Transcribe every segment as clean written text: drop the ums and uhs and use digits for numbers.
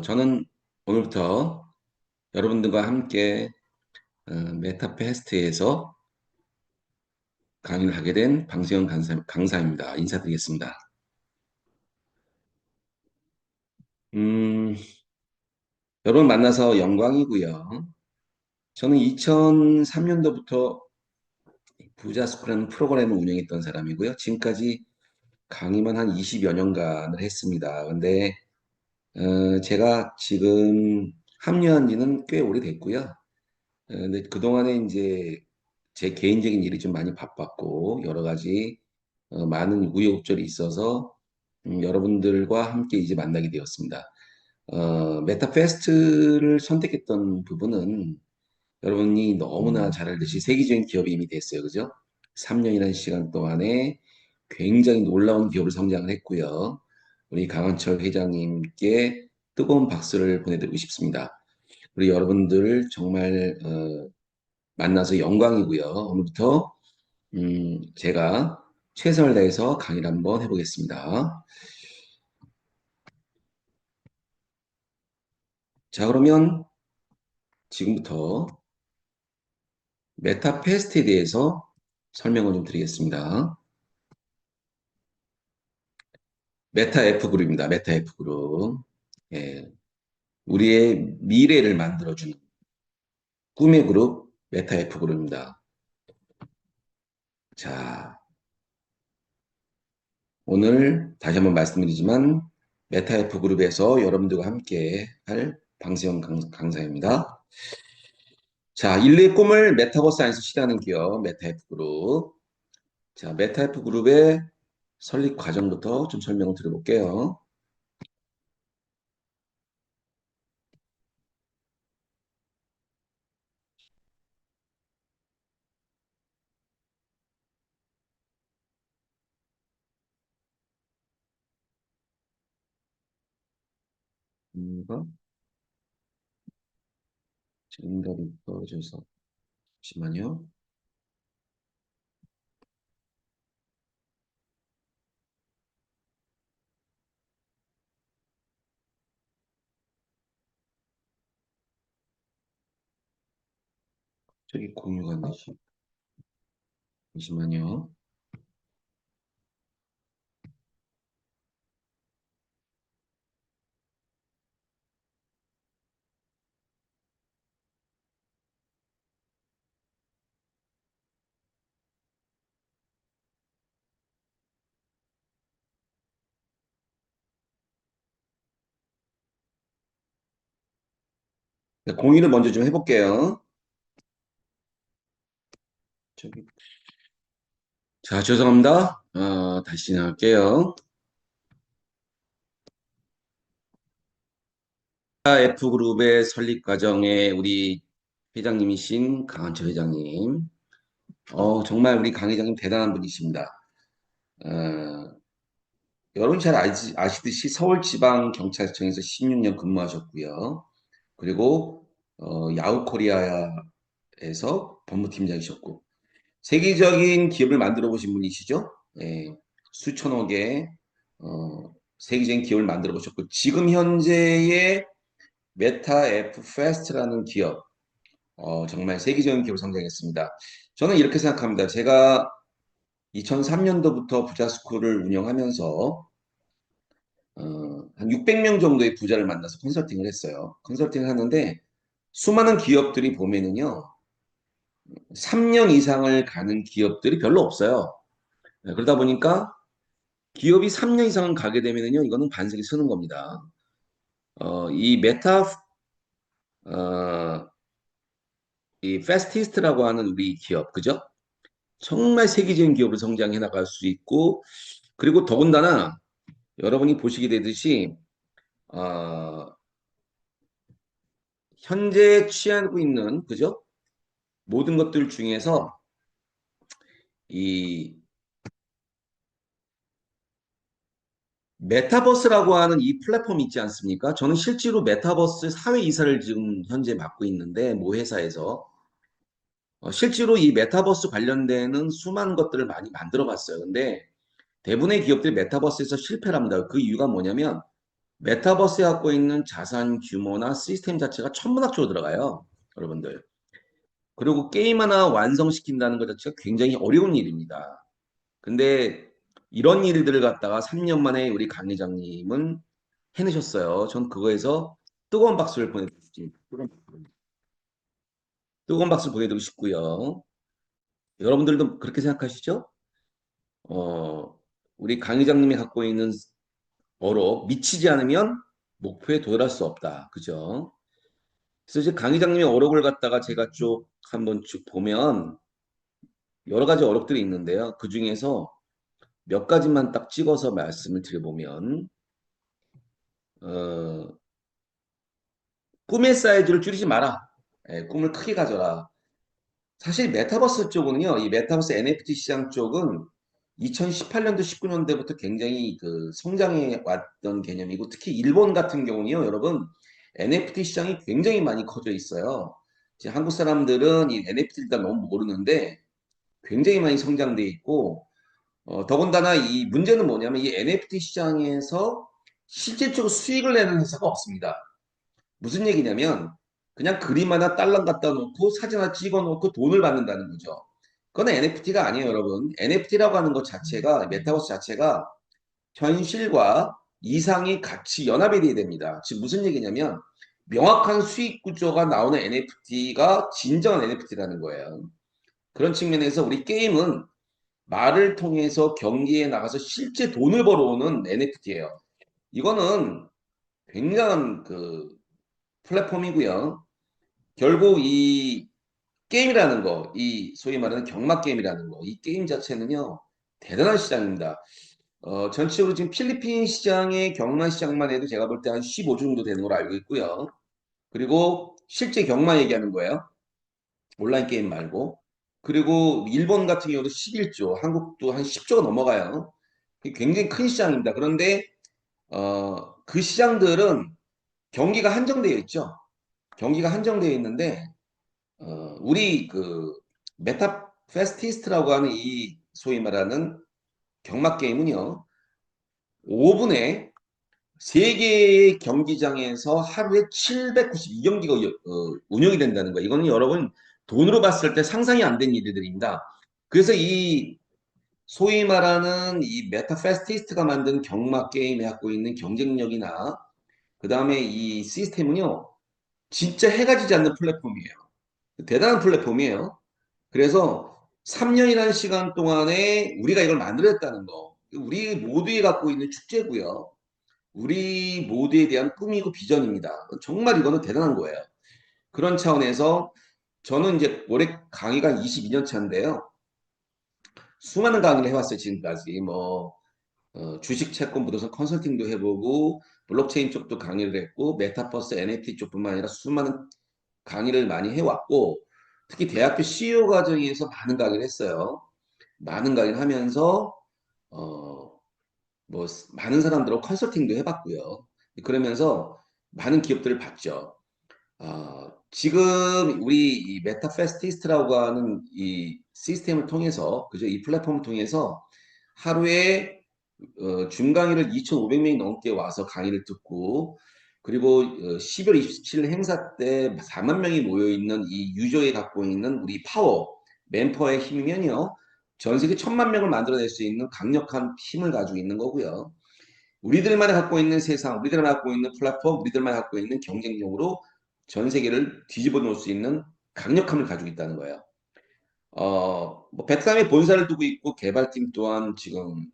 저는 오늘부터 여러분들과 함께 메타페스트에서 강의를 하게 된 방수영 강사입니다. 인사드리겠습니다. 음, 여러분 만나서 영광이고요. 저는 2003년도부터 부자스쿨라는 프로그램을 운영했던 사람이고요. 지금까지 강의만 한 20여 년간을 했습니다. 근데 제가 지금 합류한 지는 꽤 오래됐고요. 근데 그동안에 이제 제 개인적인 일이 좀 많이 바빴고 여러 가지 많은 우여곡절이 있어서 여러분들과 함께 이제 만나게 되었습니다. 메타페스트를 선택했던 부분은 여러분이 너무나 잘 알듯이 세계적인 기업이 이미 됐어요. 그죠? 3년이라는 시간 동안에 굉장히 놀라운 기업을 성장을 했고요. 우리 강원철 회장님께 뜨거운 박수를 보내드리고 싶습니다. 우리 여러분들 정말 만나서 영광이고요. 오늘부터 제가 최선을 다해서 강의를 한번 해보겠습니다. 자, 그러면 지금부터 메타페스트에 대해서 설명을 좀 드리겠습니다. 메타 F 그룹입니다. 메타 F 그룹. 예, 우리의 미래를 만들어주는 꿈의 그룹 메타 F 그룹입니다. 자, 오늘 다시 한번 말씀드리지만 메타 F 그룹에서 여러분들과 함께 할 방세영 강사입니다. 자, 인류의 꿈을 메타버스 안에서 실현하는 기업 메타F 그룹. 자, 메타F 그룹의 설립 과정부터 좀 설명을 드려볼게요. 이거 정답이 떨어져서 잠시만요. 저기 공유가 안 되지. 잠시만요. 네, 공유를 먼저 좀 해볼게요. 저기. 자, 죄송합니다. 다시 진행할게요. F그룹의 설립 과정에 우리 회장님이신 강한철 회장님. 정말 우리 강 회장님 대단한 분이십니다. 어, 여러분 잘 아시듯이 서울지방경찰청에서 16년 근무하셨고요. 그리고 야후코리아에서 법무팀장이셨고 세계적인 기업을 만들어 보신 분이시죠. 예, 수천억의 세계적인 기업을 만들어 보셨고 지금 현재의 메타 F 페스트라는 기업 정말 세계적인 기업을 성장했습니다. 저는 이렇게 생각합니다. 제가 2003년도부터 부자스쿨을 운영하면서 한 600명 정도의 부자를 만나서 컨설팅을 했어요. 컨설팅을 하는데 수많은 기업들이 보면은요, 3년 이상을 가는 기업들이 별로 없어요. 그러다 보니까 기업이 3년 이상을 가게 되면은요, 이거는 반석이 서는 겁니다. 이 메타, 어, 이 페스티스트라고 하는 우리 기업, 그죠? 정말 세계적인 기업으로 성장해 나갈 수 있고, 그리고 더군다나 여러분이 보시게 되듯이, 어, 현재 취하고 있는, 그죠? 모든 것들 중에서 이 메타버스라고 하는 이 플랫폼 있지 않습니까? 저는 실제로 메타버스 사회 이사를 지금 현재 맡고 있는데, 모 회사에서. 실제로 이 메타버스 관련되는 수많은 것들을 많이 만들어 봤어요. 근데 대부분의 기업들이 메타버스에서 실패를 합니다. 그 이유가 뭐냐면, 메타버스에 갖고 있는 자산 규모나 시스템 자체가 천문학적으로 들어가요. 여러분들. 그리고 게임 하나 완성시킨다는 것 자체가 굉장히 어려운 일입니다. 근데 이런 일들을 갖다가 3년 만에 우리 강 회장님은 해내셨어요. 전 그거에서 뜨거운 박수를 보내드리고 싶습니다. 뜨거운 박수 보내드리고 싶고요. 여러분들도 그렇게 생각하시죠? 어, 우리 강 회장님이 갖고 있는 어록 미치지 않으면 목표에 도달할 수 없다. 그죠? 그래서 이제 강 회장님의 어록을 갖다가 제가 쭉 한번 쭉 보면 여러 가지 어록들이 있는데요. 그 중에서 몇 가지만 딱 찍어서 말씀을 드려보면 어, 꿈의 사이즈를 줄이지 마라. 예, 꿈을 크게 가져라. 사실 메타버스 쪽은요, 이 메타버스 NFT 시장 쪽은 2018년도, 19년도부터 굉장히 그 성장해 왔던 개념이고, 특히 일본 같은 경우는요, 여러분, NFT 시장이 굉장히 많이 커져 있어요. 이제 한국 사람들은 이 NFT를 일단 너무 모르는데, 굉장히 많이 성장돼 있고, 더군다나 이 문제는 뭐냐면 이 NFT 시장에서 실질적으로 수익을 내는 회사가 없습니다. 무슨 얘기냐면 그냥 그림 하나 딸랑 갖다 놓고 사진 하나 찍어 놓고 돈을 받는다는 거죠. 그건 NFT가 아니에요, 여러분. NFT라고 하는 것 자체가 메타버스 자체가 현실과 이상이 같이 연합이 돼야 됩니다. 지금 무슨 얘기냐면 명확한 수익 구조가 나오는 NFT가 진정한 NFT라는 거예요. 그런 측면에서 우리 게임은 말을 통해서 경기에 나가서 실제 돈을 벌어오는 NFT예요. 이거는 굉장한 그 플랫폼이고요. 결국 이 게임이라는 거, 이 소위 말하는 경마 게임이라는 거, 이 게임 자체는요, 대단한 시장입니다. 전체적으로 지금 필리핀 시장의 경마 시장만 해도 제가 볼 때 한 15조 정도 되는 걸로 알고 있고요. 그리고 실제 경마 얘기하는 거예요. 온라인 게임 말고. 그리고 일본 같은 경우도 11조, 한국도 한 10조가 넘어가요. 굉장히 큰 시장입니다. 그런데 그 시장들은 경기가 한정되어 있죠. 경기가 한정되어 있는데 우리 그 메타 페스티스트라고 하는 이 소위 말하는 경마 게임은요. 5분에 세개의 경기장에서 하루에 792경기가 운영이 된다는 거예요. 이거는 여러분 돈으로 봤을 때 상상이 안 되는 일들입니다. 그래서 이 소위 말하는 이 메타 페스티스트가 만든 경마 게임에 갖고 있는 경쟁력이나 그 다음에 이 시스템은요. 진짜 해가 지지 않는 플랫폼이에요. 대단한 플랫폼이에요. 그래서 3년이라는 시간 동안에 우리가 이걸 만들었다는 거. 우리 모두에 갖고 있는 축제고요. 우리 모두에 대한 꿈이고 비전입니다. 정말 이거는 대단한 거예요. 그런 차원에서 저는 이제 올해 강의가 22년 차인데요. 수많은 강의를 해왔어요, 지금까지. 뭐, 주식, 채권, 부동산 컨설팅도 해보고, 블록체인 쪽도 강의를 했고, 메타버스, NFT 쪽뿐만 아니라 수많은 강의를 많이 해왔고, 특히 대학교 CEO 과정에서 많은 강의를 했어요. 많은 강의를 하면서, 어, 뭐, 많은 사람들하고 컨설팅도 해봤고요. 그러면서 많은 기업들을 봤죠. 지금 우리 이 메타페스티스트라고 하는 이 시스템을 통해서, 그죠? 이 플랫폼을 통해서 하루에 줌 강의를 2,500명이 넘게 와서 강의를 듣고, 그리고 12월 27일 행사 때 4만 명이 모여 있는 이 유저에 갖고 있는 우리 파워, 맨파워의 힘이면요, 전 세계 1,000만 명을 만들어낼 수 있는 강력한 힘을 가지고 있는 거고요. 우리들만 갖고 있는 세상, 우리들만 갖고 있는 플랫폼, 우리들만 갖고 있는 경쟁력으로 전 세계를 뒤집어 놓을 수 있는 강력함을 가지고 있다는 거예요. 뭐 베트남에 본사를 두고 있고 개발팀 또한 지금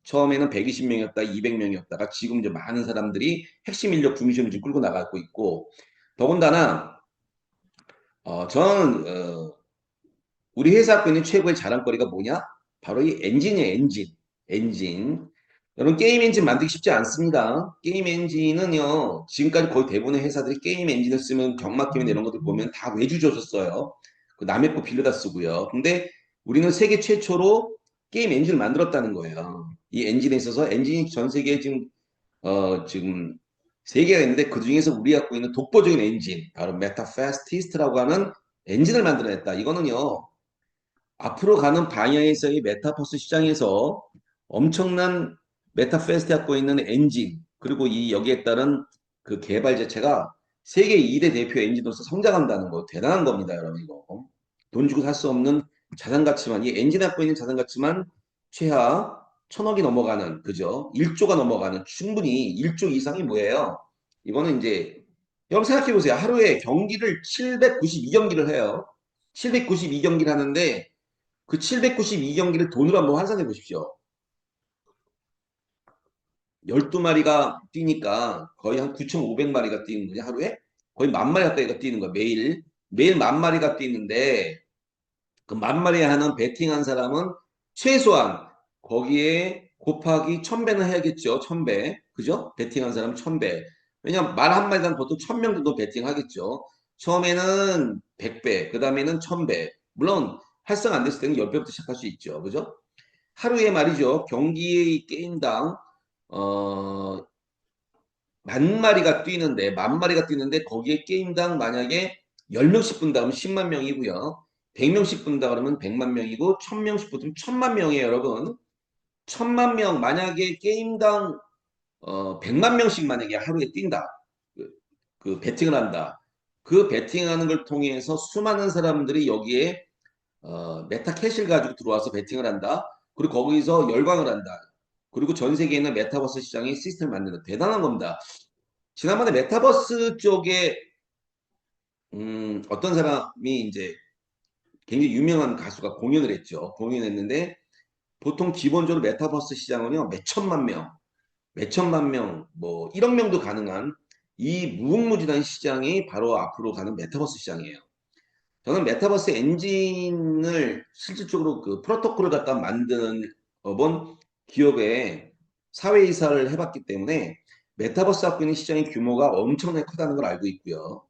처음에는 120명이었다, 200명이었다가 지금 이제 많은 사람들이 핵심 인력 중심으로 지금 끌고 나가고 있고 더군다나 저는 우리 회사 갖고 있는 최고의 자랑거리가 뭐냐? 바로 이 엔진이에요, 엔진. 엔진. 여러분, 게임 엔진 만들기 쉽지 않습니다. 게임 엔진은요, 지금까지 거의 대부분의 회사들이 게임 엔진을 쓰면 경마게임이나 이런 것들 보면 다 외주조서 써요. 그 남의 거 빌려다 쓰고요. 근데 우리는 세계 최초로 게임 엔진을 만들었다는 거예요. 이 엔진에 있어서 엔진이 전 세계에 지금 세 개가 있는데 그 중에서 우리 갖고 있는 독보적인 엔진, 바로 메타파스티스트라고 하는 엔진을 만들어냈다. 이거는요, 앞으로 가는 방향에서의 메타버스 시장에서 엄청난 메타페스트 갖고 있는 엔진, 그리고 이 여기에 따른 그 개발 자체가 세계 2대 대표 엔진으로서 성장한다는 거 대단한 겁니다, 여러분 이거. 돈 주고 살 수 없는 자산 가치만 이 엔진에 갖고 있는 자산 가치만 최하 1,000억이 넘어가는 그죠? 1조가 넘어가는 충분히 1조 이상이 뭐예요? 이거는 이제 여러분 생각해 보세요. 하루에 경기를 792경기를 해요. 792경기를 하는데 그 792경기를 돈으로 한번 환산해 보십시오. 12마리가 뛰니까 거의 한 9,500마리가 뛰는 거냐, 하루에? 거의 10,000마리 가까이가 뛰는 거야, 매일. 매일 10,000마리가 뛰는데, 그 10,000마리 하는 베팅한 사람은 최소한 거기에 곱하기 1,000배는 해야겠죠, 1,000배. 그죠? 베팅한 사람은 1,000배. 왜냐면 말 한마디당 보통 1,000명 정도 베팅하겠죠. 처음에는 100배, 그 다음에는 1,000배. 물론 활성 안 됐을 때는 10배부터 시작할 수 있죠. 그죠? 하루에 말이죠. 경기 게임당 어, 10,000마리가 뛰는데 거기에 게임당 만약에 10명씩 분다 면 10만 명이고요. 100명씩 분다 그러면 100만 명이고 1000명씩 붙으면 1000만 명이에요, 여러분. 1000만 명 만약에 게임당 100만 명씩 만약에 하루에 뛴다. 그, 그 베팅을 한다. 그 베팅하는 걸 통해서 수많은 사람들이 여기에 메타캐시를 가지고 들어와서 베팅을 한다. 그리고 거기서 열광을 한다. 그리고 전 세계에 있는 메타버스 시장의 시스템을 만든다. 대단한 겁니다. 지난번에 메타버스 쪽에 어떤 사람이 이제 굉장히 유명한 가수가 공연을 했죠. 공연했는데 보통 기본적으로 메타버스 시장은요 몇 천만 명, 뭐 1억 명도 가능한 이 무궁무진한 시장이 바로 앞으로 가는 메타버스 시장이에요. 저는 메타버스 엔진을 실질적으로 그 프로토콜을 갖다 만드는 본 기업에 사회이사를 해봤기 때문에 메타버스 갖고 있는 시장의 규모가 엄청나게 크다는 걸 알고 있고요.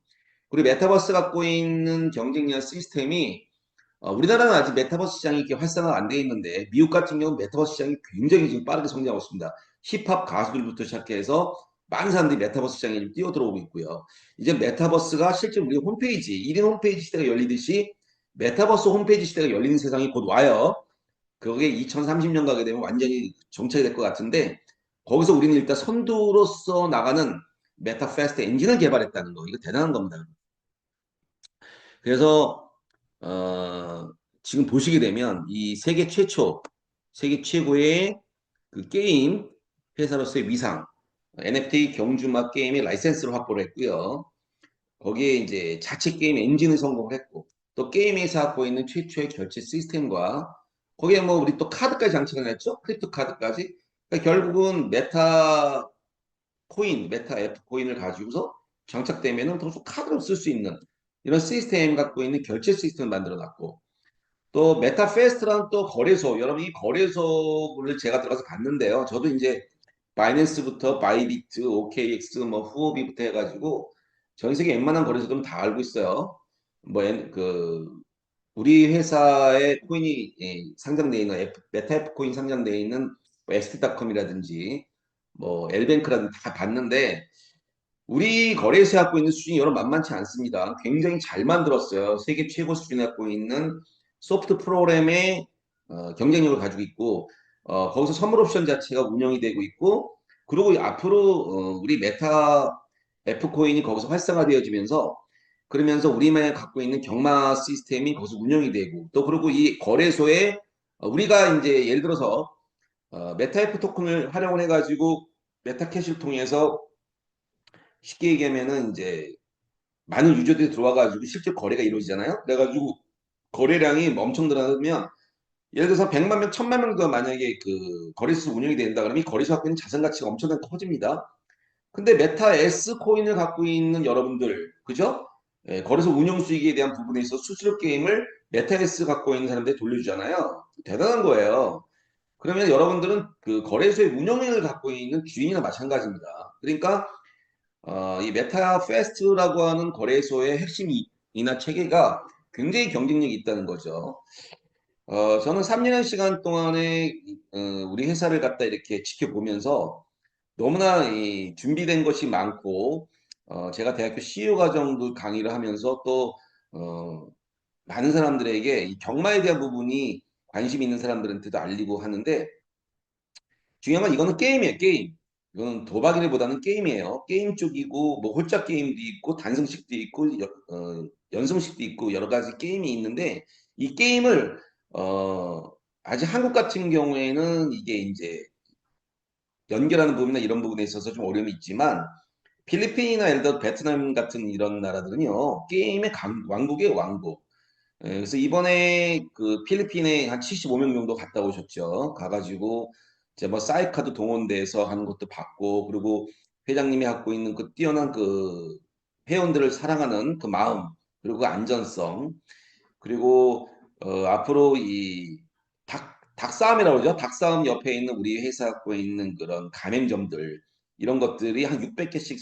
그리고 메타버스 갖고 있는 경쟁력 시스템이 우리나라는 아직 메타버스 시장이 이렇게 활성화가 안 돼 있는데 미국 같은 경우는 메타버스 시장이 굉장히 지금 빠르게 성장하고 있습니다. 힙합 가수들부터 시작해서 많은 사람들이 메타버스 시장에 좀 뛰어들어오고 있고요. 이제 메타버스가 실제 우리 홈페이지, 1인 홈페이지 시대가 열리듯이 메타버스 홈페이지 시대가 열리는 세상이 곧 와요. 그게 2030년 가게 되면 완전히 정착이 될 것 같은데 거기서 우리는 일단 선두로서 나가는 메타페스트 엔진을 개발했다는 거. 이거 대단한 겁니다. 그래서 지금 보시게 되면 이 세계 최초, 세계 최고의 그 게임 회사로서의 위상, NFT 경주막 게임의 라이센스를 확보를 했고요. 거기에 이제 자체 게임 엔진을 성공을 했고, 또 게임에서 갖고 있는 최초의 결제 시스템과 거기에 뭐 우리 또 카드까지 장착을 했죠? 크립토 카드까지. 그러니까 결국은 메타 F 코인을 가지고서 장착되면은 더 카드로 쓸 수 있는 이런 시스템 갖고 있는 결제 시스템을 만들어 놨고, 또 메타페스트라는 또 거래소, 여러분 이 거래소를 제가 들어가서 봤는데요. 저도 이제 바이낸스부터 바이비트, OKX, 뭐 후오비부터 해가지고 전 세계 웬만한 거래소들은 다 알고 있어요. 그 우리 회사의 코인이 상장되어 있는 메타 코인 상장되어 있는 뭐 ST닷컴이라든지 뭐 엘뱅크라든지 다 봤는데 우리 거래소에 갖고 있는 수준이 여러 만만치 않습니다. 굉장히 잘 만들었어요. 세계 최고 수준에 갖고 있는 소프트 프로그램의 경쟁력을 가지고 있고 거기서 선물 옵션 자체가 운영이 되고 있고 그리고 앞으로 우리 메타 F 코인이 거기서 활성화되어지면서 그러면서 우리만 갖고 있는 경마 시스템이 거기서 운영이 되고 또 그리고 이 거래소에 우리가 이제 예를 들어서 메타 F 토큰을 활용을 해가지고 메타캐시를 통해서 쉽게 얘기하면은 이제 많은 유저들이 들어와가지고 실제 거래가 이루어지잖아요. 그래가지고 거래량이 엄청 늘어나면 예를 들어서 100만 명, 1000만 명도 만약에 그 거래소 운영이 된다 그러면 이 거래소 갖고 있는 자산 가치가 엄청나게 커집니다. 근데 메타 S 코인을 갖고 있는 여러분들, 그죠? 거래소 운영 수익에 대한 부분에 있어 수수료 게임을 메타 S 갖고 있는 사람들이 돌려주잖아요. 대단한 거예요. 그러면 여러분들은 그 거래소의 운영을 갖고 있는 주인이나 마찬가지입니다. 그러니까 이 메타 페스트라고 하는 거래소의 핵심이나 체계가 굉장히 경쟁력이 있다는 거죠. 저는 3년의 시간 동안에 우리 회사를 갖다 이렇게 지켜보면서 너무나 이 준비된 것이 많고 제가 대학교 CEO 과정도 강의를 하면서 또 어, 많은 사람들에게 이 경마에 대한 부분이 관심 있는 사람들한테도 알리고 하는데 중요한 건 이거는 게임이에요, 게임. 이거는 도박이보다는 게임이에요. 게임 쪽이고 뭐 홀짝 게임도 있고 단성식도 있고 연성식도 있고 여러 가지 게임이 있는데 이 게임을 아직 한국 같은 경우에는 이게 이제 연결하는 부분이나 이런 부분에 있어서 좀 어려움이 있지만 필리핀이나 예를 들어 베트남 같은 이런 나라들은요 게임의 왕국의 왕국. 그래서 이번에 그 필리핀에 한 75명 정도 갔다 오셨죠. 가가지고 이제 뭐 사이카도 동원돼서 하는 것도 봤고, 그리고 회장님이 갖고 있는 그 뛰어난 그 회원들을 사랑하는 그 마음, 그리고 그 안전성, 그리고 앞으로 이 닭싸움이라고 그러죠. 닭싸움 옆에 있는 우리 회사 갖고 있는 그런 가맹점들 이런 것들이 한 600개씩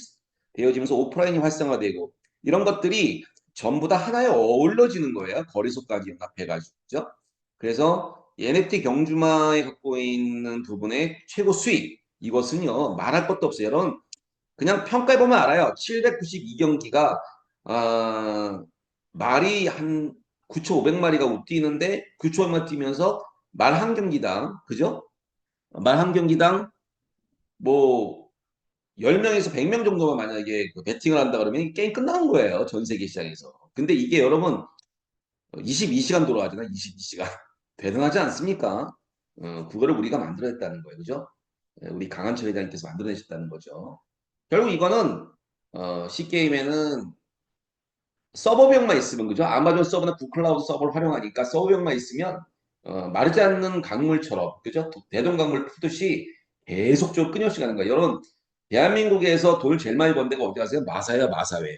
되어지면서 오프라인이 활성화되고 이런 것들이 전부 다 하나에 어우러지는 거예요. 거리소까지 연합해가지고. 그죠? 그래서 NFT 경주마에 갖고 있는 부분의 최고 수익 이것은요 말할 것도 없어요. 여러분 그냥 평가해보면 알아요. 792경기가 말이 한 9,500마리가 뛰는데 9,500마리 뛰면서 말 한 경기당 그죠? 말 한 경기당 뭐 10명에서 100명 정도만 만약에 그 베팅을 한다 그러면 게임 끝나는 거예요. 전 세계 시장에서. 근데 이게 여러분 22시간 돌아가잖아. 22시간. 대단하지 않습니까? 그거를 우리가 만들어냈다는 거예요. 그죠? 우리 강한철 회장님께서 만들어내셨다는 거죠. 결국 이거는 C게임에는 서버병만 있으면 그죠? 아마존 서버나 구클라우드 서버를 활용하니까 서버병만 있으면 마르지 않는 강물처럼 그죠? 대동강물 푸듯이 계속적으로 끊임없이 가는 거예요. 여러분 대한민국에서 돈을 제일 많이 번 데가 어디 아세요? 마사야 마사회.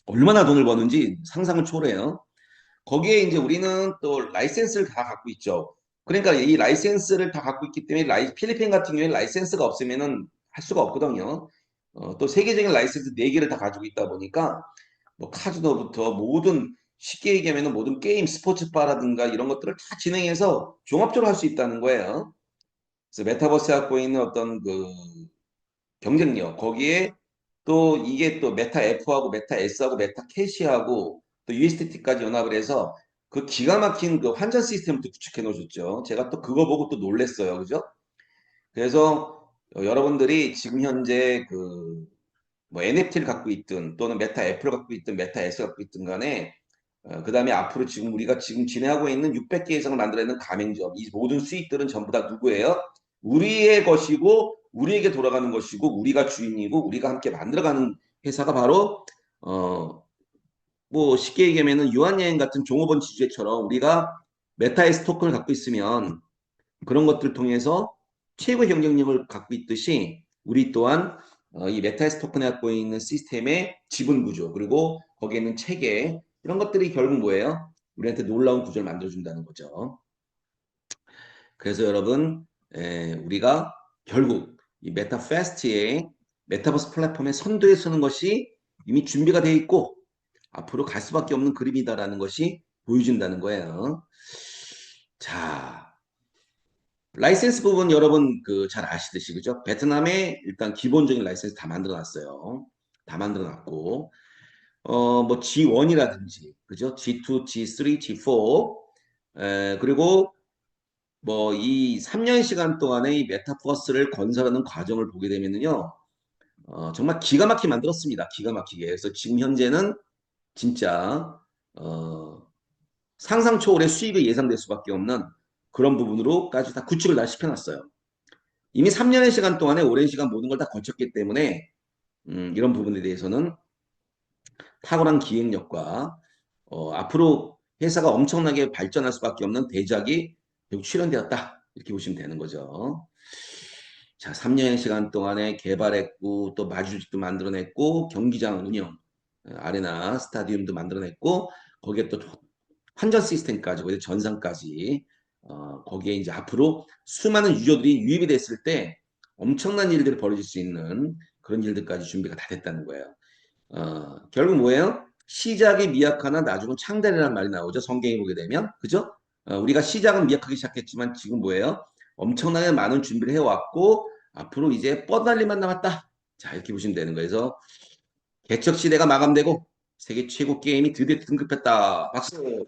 얼마나 돈을 버는지 상상을 초월해요. 거기에 이제 우리는 또 라이센스를 다 갖고 있죠. 그러니까 이 라이센스를 다 갖고 있기 때문에 필리핀 같은 경우에 라이센스가 없으면은 할 수가 없거든요. 또 세계적인 라이센스 4개를 다 가지고 있다 보니까 뭐 카지노부터 모든 쉽게 얘기하면 모든 게임, 스포츠바라든가 이런 것들을 다 진행해서 종합적으로 할 수 있다는 거예요. 그래서 메타버스에 갖고 있는 어떤 그 경쟁력, 거기에 또 이게 또 메타 F하고 메타 S하고 메타 캐시하고 또 USDT까지 연합을 해서 그 기가 막힌 그 환전 시스템을 또 구축해 놓으셨죠. 제가 또 그거 보고 또 놀랬어요. 그죠? 그래서 여러분들이 지금 현재 그 뭐 NFT를 갖고 있든 또는 메타 F를 갖고 있든 메타 S 갖고 있든 간에 그 다음에 앞으로 지금 우리가 지금 진행하고 있는 600개 이상을 만들어내는 가맹점, 이 모든 수익들은 전부 다 누구예요? 우리의 것이고, 우리에게 돌아가는 것이고, 우리가 주인이고, 우리가 함께 만들어가는 회사가 바로, 뭐 쉽게 얘기하면은 유한여행 같은 종업원 지주회처럼 우리가 메타에스 토큰을 갖고 있으면 그런 것들을 통해서 최고의 경쟁력을 갖고 있듯이 우리 또한 이 메타에스 토큰에 갖고 있는 시스템의 지분 구조 그리고 거기에 있는 체계 이런 것들이 결국 뭐예요? 우리한테 놀라운 구조를 만들어준다는 거죠. 그래서 여러분 우리가 결국 이 메타페스트의 메타버스 플랫폼의 선두에 서는 것이 이미 준비가 돼 있고 앞으로 갈 수밖에 없는 그림이다라는 것이 보여준다는 거예요. 자, 라이센스 부분 여러분 그 잘 아시듯이 그죠? 베트남에 일단 기본적인 라이센스 다 만들어 놨어요. 다 만들어 놨고 뭐 G1이라든지 그죠? G2, G3, G4 그리고 뭐 이 3년 시간 동안에 이 메타버스를 건설하는 과정을 보게 되면은요. 정말 기가 막히게 만들었습니다. 기가 막히게. 그래서 지금 현재는 진짜 어, 상상 초월의 수익이 예상될 수밖에 없는 그런 부분으로까지 다 구축을 다 시켜놨어요. 이미 3년의 시간 동안에 오랜 시간 모든 걸 다 거쳤기 때문에 이런 부분에 대해서는 탁월한 기획력과 앞으로 회사가 엄청나게 발전할 수밖에 없는 대작이 결국 실현되었다. 이렇게 보시면 되는 거죠. 자, 3년의 시간 동안에 개발했고 또 마주직도 만들어냈고 경기장 운영, 아레나, 스타디움도 만들어냈고 거기에 또 환전 시스템까지, 거기에 전산까지 거기에 이제 앞으로 수많은 유저들이 유입이 됐을 때 엄청난 일들이 벌어질 수 있는 그런 일들까지 준비가 다 됐다는 거예요. 결국 뭐예요? 시작이 미약하나 나중은 창달이라는 말이 나오죠. 성경에 보게 되면. 그죠? 우리가 시작은 미약하게 시작했지만 지금 뭐예요? 엄청나게 많은 준비를 해왔고 앞으로 이제 뻗날 일만 남았다. 자, 이렇게 보시면 되는 거예요. 그래서 개척 시대가 마감되고 세계 최고 게임이 드디어 등극했다. 박수!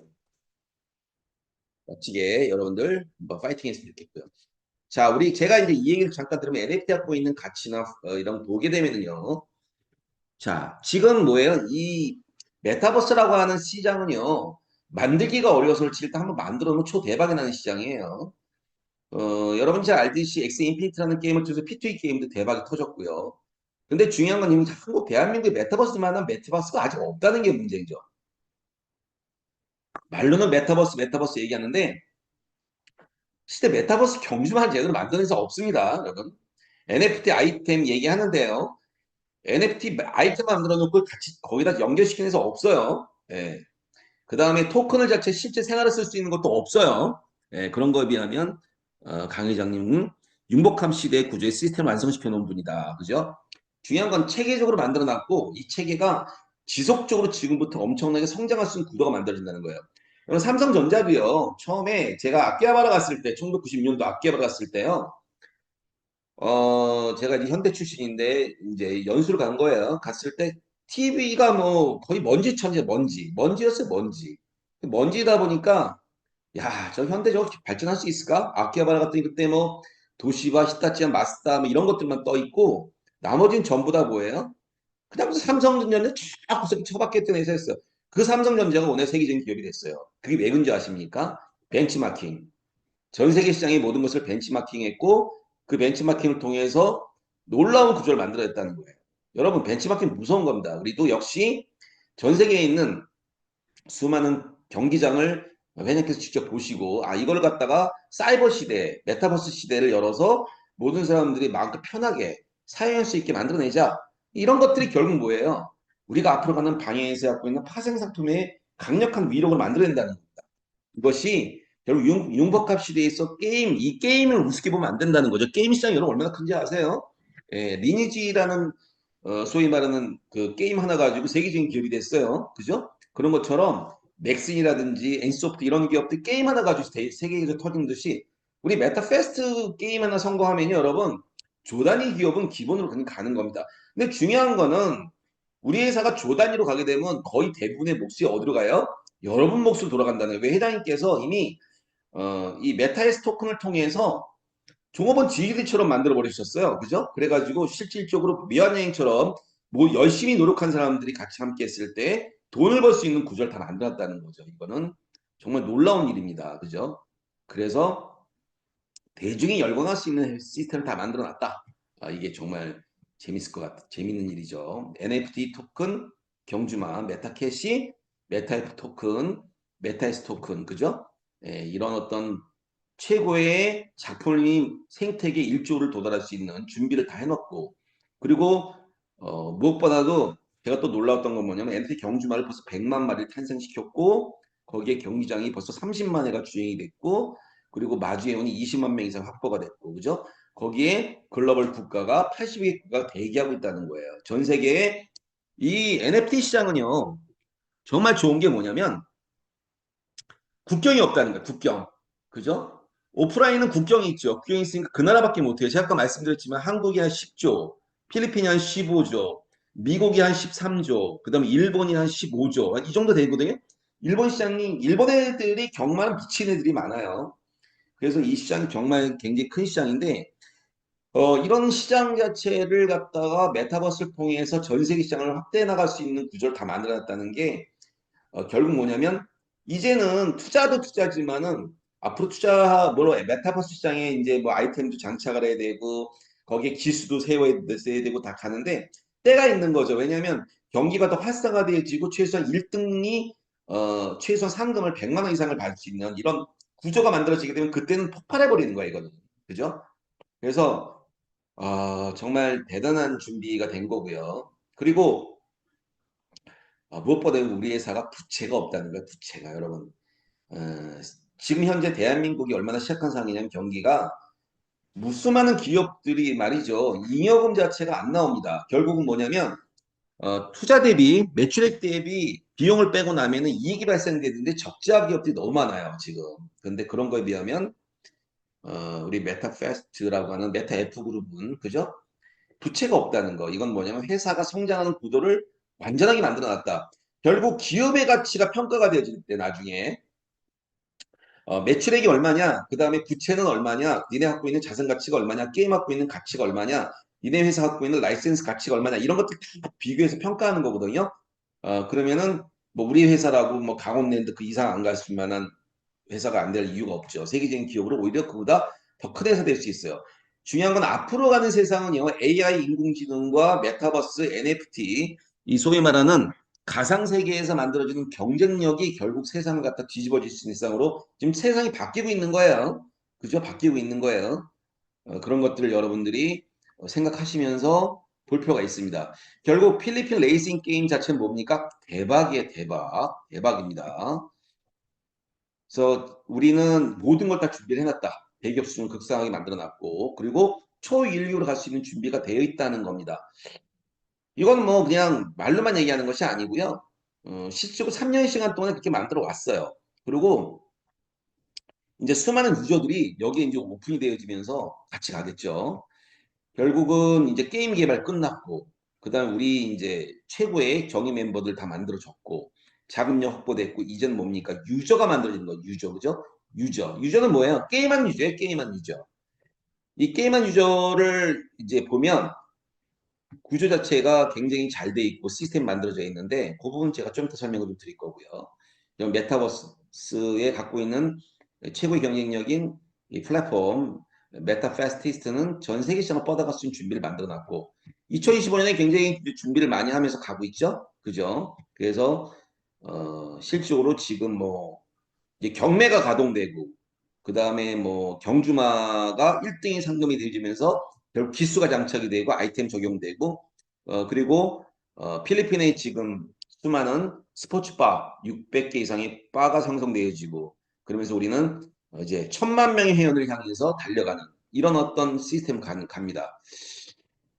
멋지게 여러분들 한번 파이팅 했으면 좋겠고요. 자, 우리 제가 이제 이 얘기를 잠깐 들으면 NFT 갖고 있는 가치나 이런 보게 되면은요. 자, 지금 뭐예요? 이 메타버스라고 하는 시장은요. 만들기가 어려워서 그렇지 일단 한번 만들어 놓으면 초대박이 나는 시장이에요. 여러분 잘 알듯이 엑스 인피니트라는 게임을 통해서 P2E 게임도 대박이 터졌고요. 근데 중요한 건 이미 한국 대한민국의 메타버스만한 메타버스가 아직 없다는 게 문제죠. 말로는 메타버스 메타버스 얘기하는데 실제 메타버스 경주만 제대로 만드는 데서 없습니다, 여러분. NFT 아이템 얘기하는데요. NFT 아이템 만들어 놓고 같이 거기다 연결시키는 데서 없어요. 예. 그 다음에 토큰을 자체 실제 생활에 쓸 수 있는 것도 없어요. 예, 그런 거에 비하면 강 회장님은 융복함 시대의 구조의 시스템을 완성시켜 놓은 분이다. 그죠? 중요한 건 체계적으로 만들어 놨고 이 체계가 지속적으로 지금부터 엄청나게 성장할 수 있는 구도가 만들어진다는 거예요. 여러분 삼성전자도요. 처음에 제가 아키하바라 갔을 때 1996년도 아키하바라 갔을 때요. 제가 이제 현대 출신인데 이제 연수를 간 거예요. 갔을 때 TV가 뭐 거의 먼지 천지 먼지였어요, 먼지. 먼지다 보니까 야, 저 현대 저거 발전할 수 있을까? 아키하바라 같더니 그때 뭐 도시바, 히타치야, 마스다 뭐 이런 것들만 떠 있고 나머지는 전부 다 뭐예요? 그냥 무슨 삼성전자는 쫙 구석에 처박혔던 회사였어요. 그 삼성전자가 오늘 세계적인 기업이 됐어요. 그게 왜 그런지 아십니까? 벤치마킹. 전 세계 시장의 모든 것을 벤치마킹했고 그 벤치마킹을 통해서 놀라운 구조를 만들어냈다는 거예요. 여러분 벤치마킹 무서운 겁니다. 우리도 역시 전 세계에 있는 수많은 경기장을 회장께서 직접 보시고 아 이걸 갖다가 사이버 시대, 메타버스 시대를 열어서 모든 사람들이 마음껏 편하게 사용할 수 있게 만들어내자. 이런 것들이 결국 뭐예요? 우리가 앞으로 가는 방향에서 갖고 있는 파생 상품의 강력한 위력을 만들어낸다는 겁니다. 이것이 결국 융복합 시대에서 이 게임을 우습게 보면 안 된다는 거죠. 게임 시장이 여러분 얼마나 큰지 아세요? 예, 리니지라는 소위 말하는 그 게임 하나 가지고 세계적인 기업이 됐어요. 그죠? 그런 것처럼 넥슨이라든지 엔소프트 이런 기업들 게임 하나 가지고 세계에서 터진 듯이 우리 메타페스트 게임 하나 성공하면요, 여러분 조 단위 기업은 기본으로 그냥 가는 겁니다. 근데 중요한 거는 우리 회사가 조 단위로 가게 되면 거의 대부분의 몫이 어디로 가요? 여러분 몫으로 돌아간다는 거예요. 왜 회장님께서 이미 이 메타에스 토큰을 통해서 종업원 지휘들처럼 만들어 버리셨어요. 그죠? 그래가지고 실질적으로 미완여행처럼 뭐 열심히 노력한 사람들이 같이 함께 했을 때 돈을 벌 수 있는 구조를 다 만들었다는 거죠. 이거는 정말 놀라운 일입니다. 그죠? 그래서 대중이 열광할 수 있는 시스템을 다 만들어 놨다. 이게 정말 재밌을 것 같아. 재밌는 일이죠. NFT 토큰, 경주마, 메타캐시, 메타F 토큰, 메타에스 토큰, 그죠? 예, 이런 어떤 최고의 작품이 생태계 1조를 도달할 수 있는 준비를 다 해놓고 그리고 무엇보다도 제가 또 놀라웠던 건 뭐냐면 NFT 경주마를 벌써 100만 마리를 탄생시켰고 거기에 경기장이 벌써 30만 회가 주행이 됐고 그리고 마주회원이 20만 명 이상 확보가 됐고 그죠? 거기에 글로벌 국가가 80개 국가가 대기하고 있다는 거예요. 전 세계에 이 NFT 시장은요. 정말 좋은 게 뭐냐면 국경이 없다는 거야. 국경. 그죠? 오프라인은 국경이 있죠. 국경이 있으니까 그 나라밖에 못해요. 제가 아까 말씀드렸지만 한국이 한 10조, 필리핀이 한 15조, 미국이 한 13조, 그 다음에 일본이 한 15조. 이 정도 되거든요. 일본 시장이, 일본 애들이 정말 미친 애들이 많아요. 그래서 이 시장이 정말 굉장히 큰 시장인데, 이런 시장 자체를 갖다가 메타버스를 통해서 전 세계 시장을 확대해 나갈 수 있는 구조를 다 만들어놨다는 게 결국 뭐냐면 이제는 투자도 투자지만은 앞으로 뭐로 메타버스 시장에 이제 뭐 아이템도 장착을 해야 되고 거기에 기수도 세워야 되고 다 가는데 때가 있는 거죠. 왜냐하면 경기가 더 활성화되어지고 최소한 1등이 최소한 상금을 100만 원 이상을 받을 수 있는 이런 구조가 만들어지게 되면 그때는 폭발해 버리는 거예요, 이거는. 그죠? 그래서 정말 대단한 준비가 된 거고요. 그리고 무엇보다 우리 회사가 부채가 없다는 거예요. 부채가 여러분. 어, 지금 현재 대한민국이 얼마나 시약한 상황이냐면 경기가 무수많은 기업들이 말이죠. 잉여금 자체가 안 나옵니다. 결국은 뭐냐면 투자 대비 매출액 대비 비용을 빼고 나면은 이익이 발생되는데 적자 기업들이 너무 많아요. 지금. 근데 그런 거에 비하면 우리 메타페스트라고 하는 메타 F 그룹은 그죠? 부채가 없다는 거. 이건 뭐냐면 회사가 성장하는 구도를 완전하게 만들어 놨다. 결국 기업의 가치가 평가가 되어질 때 나중에 매출액이 얼마냐, 그 다음에 부채는 얼마냐, 니네 갖고 있는 자산 가치가 얼마냐, 게임 갖고 있는 가치가 얼마냐, 니네 회사 갖고 있는 라이센스 가치가 얼마냐, 이런 것들 다 비교해서 평가하는 거거든요. 그러면은 뭐 우리 회사라고 뭐 강원랜드 그 이상 안 갈 수 만한 회사가 안 될 이유가 없죠. 세계적인 기업으로 오히려 그보다 더 큰 회사 될 수 있어요. 중요한 건 앞으로 가는 세상은요, AI 인공지능과 메타버스, NFT, 이 소위 말하는 가상 세계에서 만들어지는 경쟁력이 결국 세상을 갖다 뒤집어질 수 있는 세상으로 지금 세상이 바뀌고 있는 거예요. 그죠? 바뀌고 있는 거예요. 그런 것들을 여러분들이 생각하시면서 볼 필요가 있습니다. 결국 필리핀 레이싱 게임 자체는 뭡니까? 대박이에요, 대박. 대박입니다. 그래서 우리는 모든 걸 다 준비를 해놨다. 대기업 수준을 극상하게 만들어놨고, 그리고 초인류로 갈 수 있는 준비가 되어 있다는 겁니다. 이건 뭐 그냥 말로만 얘기하는 것이 아니고요. 실제로 3년 시간 동안 그렇게 만들어 왔어요. 그리고 이제 수많은 유저들이 여기에 이제 오픈이 되어지면서 같이 가겠죠. 결국은 이제 게임 개발 끝났고, 그다음 우리 이제 최고의 정예 멤버들 다 만들어졌고, 자금력 확보됐고, 이제는 뭡니까? 유저가 만들어지는 거예요. 유저, 그죠? 유저. 유저는 뭐예요? 게임한 유저예요. 게임한 유저. 이 게임한 유저를 이제 보면 구조 자체가 굉장히 잘 돼 있고 시스템 만들어져 있는데 그 부분 제가 좀 더 설명을 좀 드릴 거고요. 이런 메타버스에 갖고 있는 최고의 경쟁력인 이 플랫폼 메타페스티스트는 전 세계 시장을 뻗어갈 수 있는 준비를 만들어 놨고 2025년에 굉장히 준비를 많이 하면서 가고 있죠. 그죠? 그래서 실질적으로 지금 뭐 이제 경매가 가동되고 그 다음에 뭐 경주마가 1등이 상금이 되어지면서 결국 기수가 장착이 되고 아이템 적용되고 그리고 필리핀에 지금 수많은 스포츠바 600개 이상의 바가 형성되어지고 그러면서 우리는 이제 1,000만 명의 회원을 향해서 달려가는 이런 어떤 시스템 갑니다.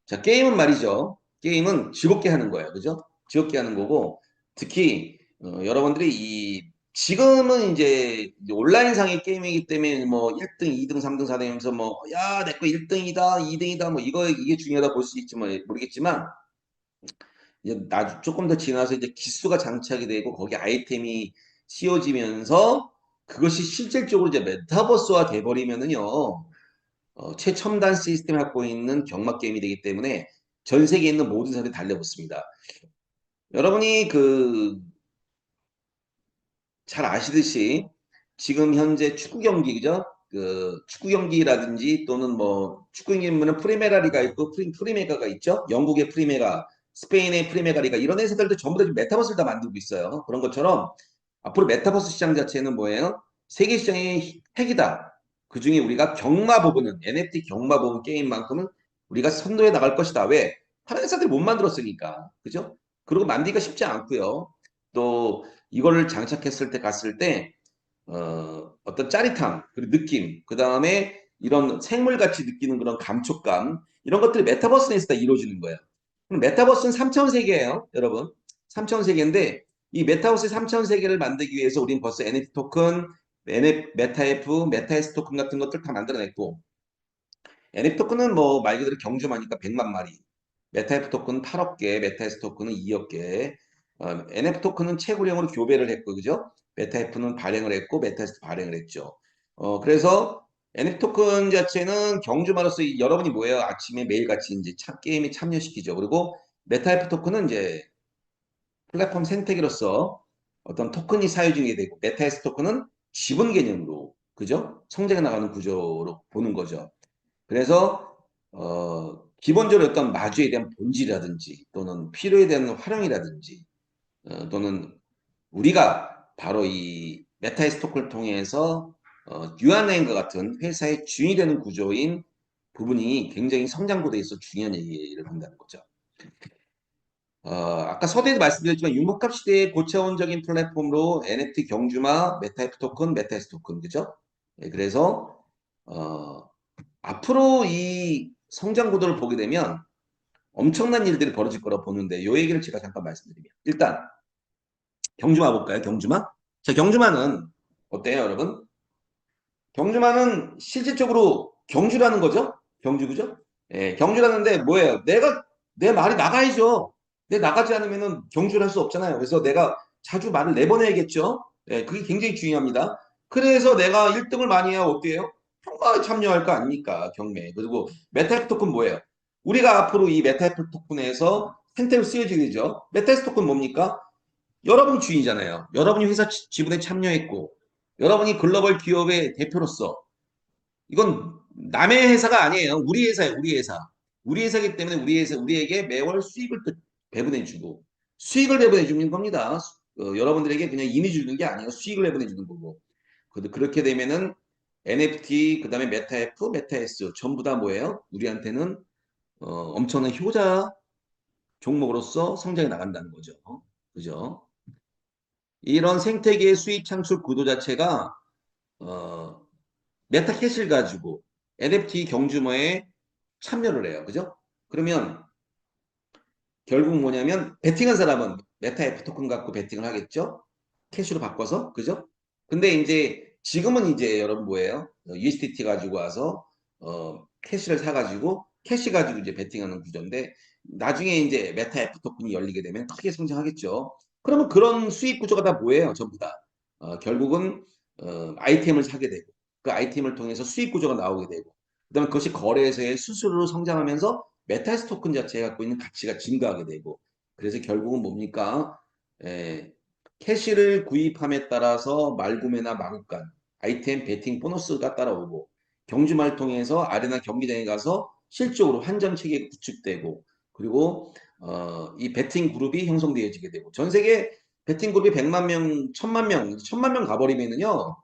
자, 게임은 말이죠. 게임은 즐겁게 하는 거예요. 그죠? 즐겁게 하는 거고, 특히, 여러분들이 지금은 이제 온라인상의 게임이기 때문에 뭐 1등, 2등, 3등, 4등 하면서 뭐, 야, 내 거 1등이다, 2등이다, 뭐 이게 중요하다 볼 수 있지 모르겠지만, 이제 조금 더 지나서 이제 기수가 장착이 되고 거기 아이템이 씌워지면서 그것이 실질적으로 이제 메타버스화 돼버리면은요, 최첨단 시스템을 갖고 있는 경마 게임이 되기 때문에 전 세계에 있는 모든 사람들이 달려붙습니다. 여러분이 잘 아시듯이 지금 현재 축구 경기 그죠? 그 축구 경기라든지 또는 뭐 축구 경기는 프리메라리가 있고 프리메가가 있죠. 영국의 프리메가, 스페인의 프리메가리가 이런 회사들도 전부 다 지금 메타버스를 다 만들고 있어요. 그런 것처럼 앞으로 메타버스 시장 자체는 뭐예요? 세계 시장의 핵이다. 그 중에 우리가 경마 부분은 NFT 경마 부분 게임만큼은 우리가 선도해 나갈 것이다. 왜? 다른 회사들이 못 만들었으니까. 그죠? 그리고 만들기가 쉽지 않고요. 또 이거를 장착했을 때 갔을 때 어떤 짜릿함, 그리고 느낌, 그 다음에 이런 생물같이 느끼는 그런 감촉감 이런 것들이 메타버스 내에서 다 이루어지는 거예요. 그럼 메타버스는 3차원 세계예요, 여러분. 3차원 세계인데 이 메타버스 3차원 세계를 만들기 위해서 우리는 벌써 NFT 토큰, 메타F, 메타S 토큰 같은 것들 다 만들어냈고 NFT 토큰은 뭐 말 그대로 경주마니까 100만 마리, 메타F 토큰은 8억 개, 메타S 토큰은 2억 개, NF 토큰은 채굴형으로 교배를 했고, 그죠? 메타F는 발행을 했고, 메타S도 발행을 했죠. 그래서 NFT 토큰 자체는 경주마로서 여러분이 뭐예요? 아침에 매일같이 이제 게임에 참여시키죠. 그리고 메타F 토큰은 이제 플랫폼 생태계로서 어떤 토큰이 사유지게 되고, 메타S 토큰은 지분 개념으로, 그죠? 성장해 나가는 구조로 보는 거죠. 그래서 기본적으로 어떤 마주에 대한 본질이라든지 또는 필요에 대한 활용이라든지 또는 우리가 바로 이 메타의 토큰을 통해서 유한행과 같은 회사의 주인이 되는 구조인 부분이 굉장히 성장구도에 있어 중요한 얘기를 한다는 거죠. 아까 서두에도 말씀드렸지만 융복합 시대의 고차원적인 플랫폼으로 NFT 경주마, 메타F 토큰, 메타S 토큰, 그죠? 예, 그래서 앞으로 이 성장 구도를 보게 되면 엄청난 일들이 벌어질 거라고 보는데 요 얘기를 제가 잠깐 말씀드리면 일단 경주마 볼까요? 경주마? 자, 경주마는 어때요, 여러분? 경주마는 실질적으로 경주라는 거죠? 경주 그죠? 예, 경주라는데 뭐예요? 내 말이 나가야죠. 내 나가지 않으면은 경주를 할 수 없잖아요. 그래서 내가 자주 말을 내보내야겠죠. 예, 그게 굉장히 중요합니다. 그래서 내가 1등을 많이 해야 어때요? 평가에 참여할 거 아닙니까? 경매. 그리고 메타F 토큰 뭐예요? 우리가 앞으로 이 메타F 토큰에서 생태를 쓰여지게 되죠. 메타F 토큰 뭡니까? 여러분이 주인이잖아요. 여러분이 회사 지분에 참여했고, 여러분이 글로벌 기업의 대표로서, 이건 남의 회사가 아니에요. 우리 회사예요, 우리 회사. 우리 회사이기 때문에 우리 회사, 우리에게 매월 수익을 또 배분해주고, 수익을 배분해주는 겁니다. 여러분들에게 그냥 임의 주는 게 아니에요. 수익을 배분해주는 거고. 그렇게 되면은 NFT, 그 다음에 메타F, 메타S, 전부 다 뭐예요? 우리한테는 엄청난 효자 종목으로서 성장해 나간다는 거죠. 그죠? 이런 생태계의 수익 창출 구도 자체가 어, 메타캐시를 가지고 NFT 경주머에 참여를 해요. 그죠? 그러면 결국 뭐냐면 베팅한 사람은 메타 F 토큰 갖고 베팅을 하겠죠? 캐시로 바꿔서. 그죠? 근데 이제 지금은 이제 여러분 뭐예요? USDT 가지고 와서 캐시를 사가지고 캐시 가지고 이제 베팅하는 구조인데 나중에 이제 메타 F 토큰이 열리게 되면 크게 성장하겠죠. 그러면 그런 수익 구조가 다 뭐예요? 전부 다. 결국은 아이템을 사게 되고 그 아이템을 통해서 수익 구조가 나오게 되고 그다음에 그것이 거래에서의 수수료로 성장하면서 메타스 토큰 자체가 갖고 있는 가치가 증가하게 되고 그래서 결국은 뭡니까? 에, 캐시를 구입함에 따라서 말구매나 마구간, 아이템, 베팅, 보너스가 따라오고 경주마를 통해서 아레나 경기장에 가서 실적으로 환전 체계가 구축되고 그리고 이 베팅 그룹이 형성되어지게 되고 전 세계 베팅 그룹이 100만 명, 1000만 명, 1000만 명 가버리면은요.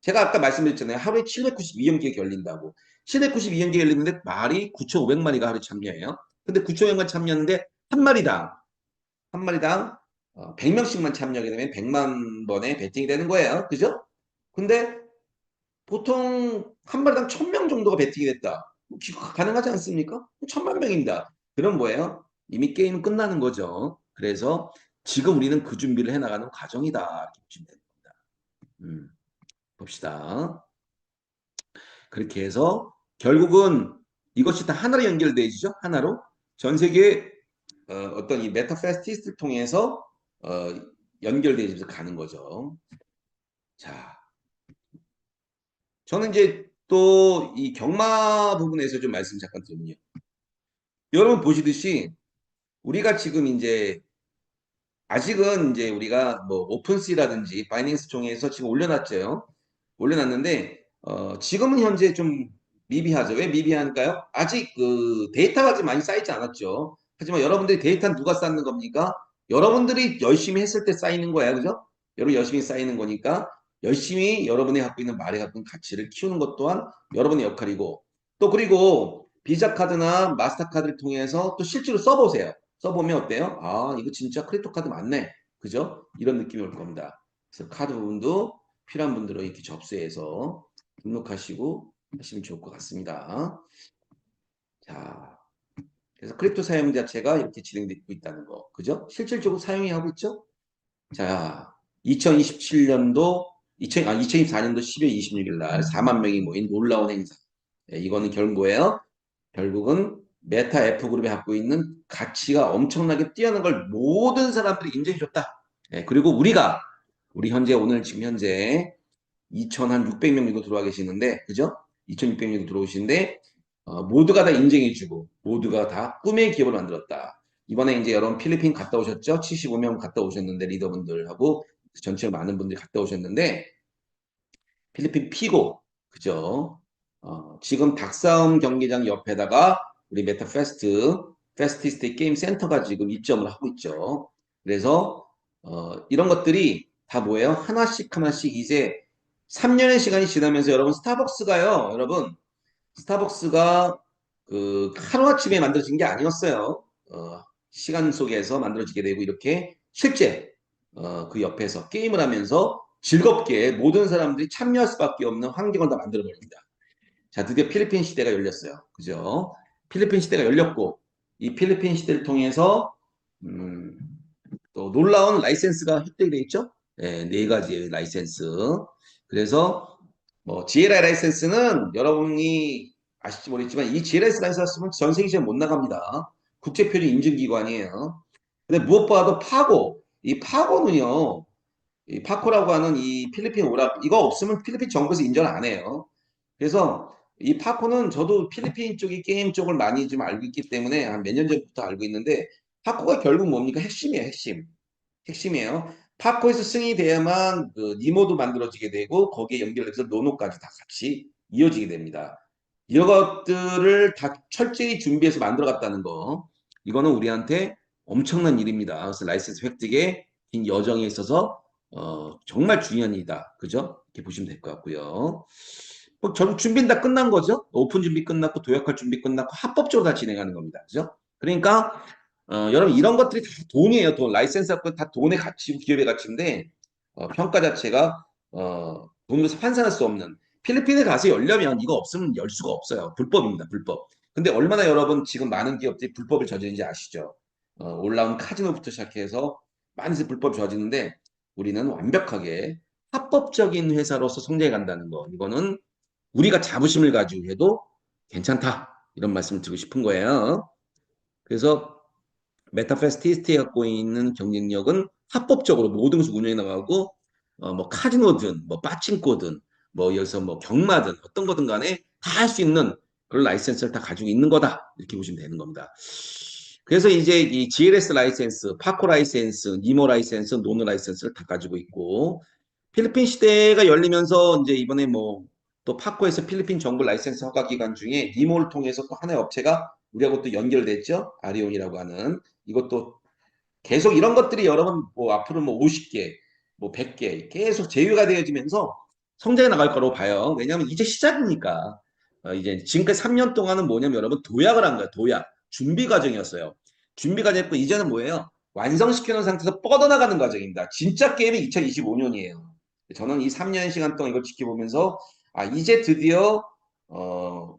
제가 아까 말씀드렸잖아요. 하루에 792경기가 열린다고. 792경기가 열리는데 말이 9,500마리가 하루에 참여해요. 근데 9,500마리 참여하는데 한 마리당 100명씩만 참여하게 되면 100만 번의 베팅이 되는 거예요. 그죠? 근데 보통 한 마리당 1000명 정도가 베팅이 됐다. 가능하지 않습니까? 1000만 명입니다. 그럼 뭐예요? 이미 게임은 끝나는 거죠. 그래서 지금 우리는 그 준비를 해나가는 과정이다. 이렇게 보시면 됩니다. 봅시다. 그렇게 해서 결국은 이것이 다 하나로 연결되죠. 하나로 전 세계 어떤 이 메타페스티스를 통해서 어, 연결되어서 가는 거죠. 자, 저는 이제 또 이 경마 부분에서 좀 말씀 잠깐 드리면요. 여러분 보시듯이 우리가 지금 이제 아직은 이제 우리가 뭐 오픈시라든지 바이낸스 통해서 지금 올려놨죠. 올려놨는데 지금은 현재 좀 미비하죠. 왜 미비한가요? 아직 그 데이터가 아직 많이 쌓이지 않았죠. 하지만 여러분들이 데이터는 누가 쌓는 겁니까? 여러분들이 열심히 했을 때 쌓이는 거야, 그죠? 여러분 열심히 쌓이는 거니까 열심히 여러분이 갖고 있는 말에 갖고 있는 가치를 키우는 것 또한 여러분의 역할이고 또 그리고 비자 카드나 마스터 카드를 통해서 또 실제로 써보세요. 써보면 어때요? 아, 이거 진짜 크립토 카드 맞네. 그죠? 이런 느낌이 올 겁니다. 그래서 카드 부분도 필요한 분들은 이렇게 접수해서 등록하시고 하시면 좋을 것 같습니다. 자, 그래서 크립토 사용 자체가 이렇게 진행되고 있다는 거. 그죠? 실질적으로 사용이 하고 있죠? 자, 2027년도, 2024년도 10월 26일 날 4만 명이 모인 놀라운 행사. 네, 이거는 결국 뭐예요? 결국은 메타 F그룹이 갖고 있는 가치가 엄청나게 뛰어난 걸 모든 사람들이 인정해줬다. 네, 그리고 우리 현재 오늘 지금 현재 2,600명 정도 들어와 계시는데, 그죠? 2,600명 정도 들어오시는데, 모두가 다 인정해주고, 모두가 다 꿈의 기업을 만들었다. 이번에 이제 여러분 필리핀 갔다 오셨죠? 75명 갔다 오셨는데, 리더분들하고 전체 많은 분들이 갔다 오셨는데, 필리핀 피고, 그죠? 지금 닭싸움 경기장 옆에다가 우리 페스티스트 게임 센터가 지금 입점을 하고 있죠. 그래서 이런 것들이 다 뭐예요? 하나씩 하나씩 이제 3년의 시간이 지나면서 여러분 스타벅스가요, 여러분 스타벅스가 그 하루아침에 만들어진 게 아니었어요. 시간 속에서 만들어지게 되고 이렇게 실제 그 옆에서 게임을 하면서 즐겁게 모든 사람들이 참여할 수밖에 없는 환경을 다 만들어 버립니다. 자, 드디어 필리핀 시대가 열렸어요. 그죠? 필리핀 시대가 열렸고 이 필리핀 시대를 통해서 음, 또 놀라운 라이센스가 획득이 돼 있죠. 네, 네 가지의 라이센스. 그래서 뭐 GLI 라이센스는 여러분이 아실지 모르겠지만 이 GLI 라이센스는 전 세계적으로 못 나갑니다. 국제표준 인증기관이에요. 근데 무엇보다도 파고 이 파고는요 이 파코라고 하는 이 필리핀 오락 이거 없으면 필리핀 정부에서 인정 안 해요. 그래서 이 파코는 저도 필리핀 쪽이 게임 쪽을 많이 좀 알고 있기 때문에 한 몇 년 전부터 알고 있는데 파코가 결국 뭡니까? 핵심이에요, 핵심. 핵심이에요. 파코에서 승인이 돼야만 그 니모도 만들어지게 되고 거기에 연결해서 노노까지 다 같이 이어지게 됩니다. 이런 것들을 다 철저히 준비해서 만들어갔다는 거. 이거는 우리한테 엄청난 일입니다. 그래서 라이센스 획득에 긴 여정에 있어서 정말 중요한 일이다. 그죠? 이렇게 보시면 될 것 같고요. 뭐 전 준비는 다 끝난 거죠. 오픈 준비 끝났고 도약할 준비 끝났고 합법적으로 다 진행하는 겁니다. 그죠? 그러니까 여러분 이런 것들이 다 돈이에요. 돈. 라이센스 갖고 다 돈의 가치고 기업의 가치인데 평가 자체가 돈으로 환산할 수 없는 필리핀에 가서 열려면 이거 없으면 열 수가 없어요. 불법입니다. 불법. 근데 얼마나 여러분 지금 많은 기업들이 불법을 저지르는지 아시죠? 올라온 카지노부터 시작해서 많이 불법이 저지르는데 우리는 완벽하게 합법적인 회사로서 성장해 간다는 거. 이거는 우리가 자부심을 가지고 해도 괜찮다. 이런 말씀을 드리고 싶은 거예요. 그래서 메타페스티스트에 갖고 있는 경쟁력은 합법적으로 모든 것을 운영해 나가고 뭐 카지노든 뭐 빠칭코든 뭐 여기서 뭐 경마든 어떤 거든 간에 다 할 수 있는 그런 라이센스를 다 가지고 있는 거다 이렇게 보시면 되는 겁니다. 그래서 이제 이 GLS 라이센스, 파코 라이센스, 니모 라이센스, 노노 라이센스를 다 가지고 있고 필리핀 시대가 열리면서 이제 이번에 뭐 또 파코에서 필리핀 정부 라이센스 허가 기관 중에 니모를 통해서 또 하나의 업체가 우리하고 또 연결됐죠. 아리온이라고 하는 이것도 계속 이런 것들이 여러분 뭐 앞으로 뭐 50개, 뭐 100개 계속 제휴가 되어지면서 성장해 나갈 거라고 봐요. 왜냐하면 이제 시작이니까. 이제 지금까지 3년 동안은 뭐냐면 여러분 도약을 한 거예요. 도약. 준비 과정이었어요. 준비 과정이었고 이제는 뭐예요? 완성시켜 놓은 상태에서 뻗어나가는 과정입니다. 진짜 게임이 2025년이에요. 저는 이 3년 시간 동안 이걸 지켜보면서 이제 드디어 어,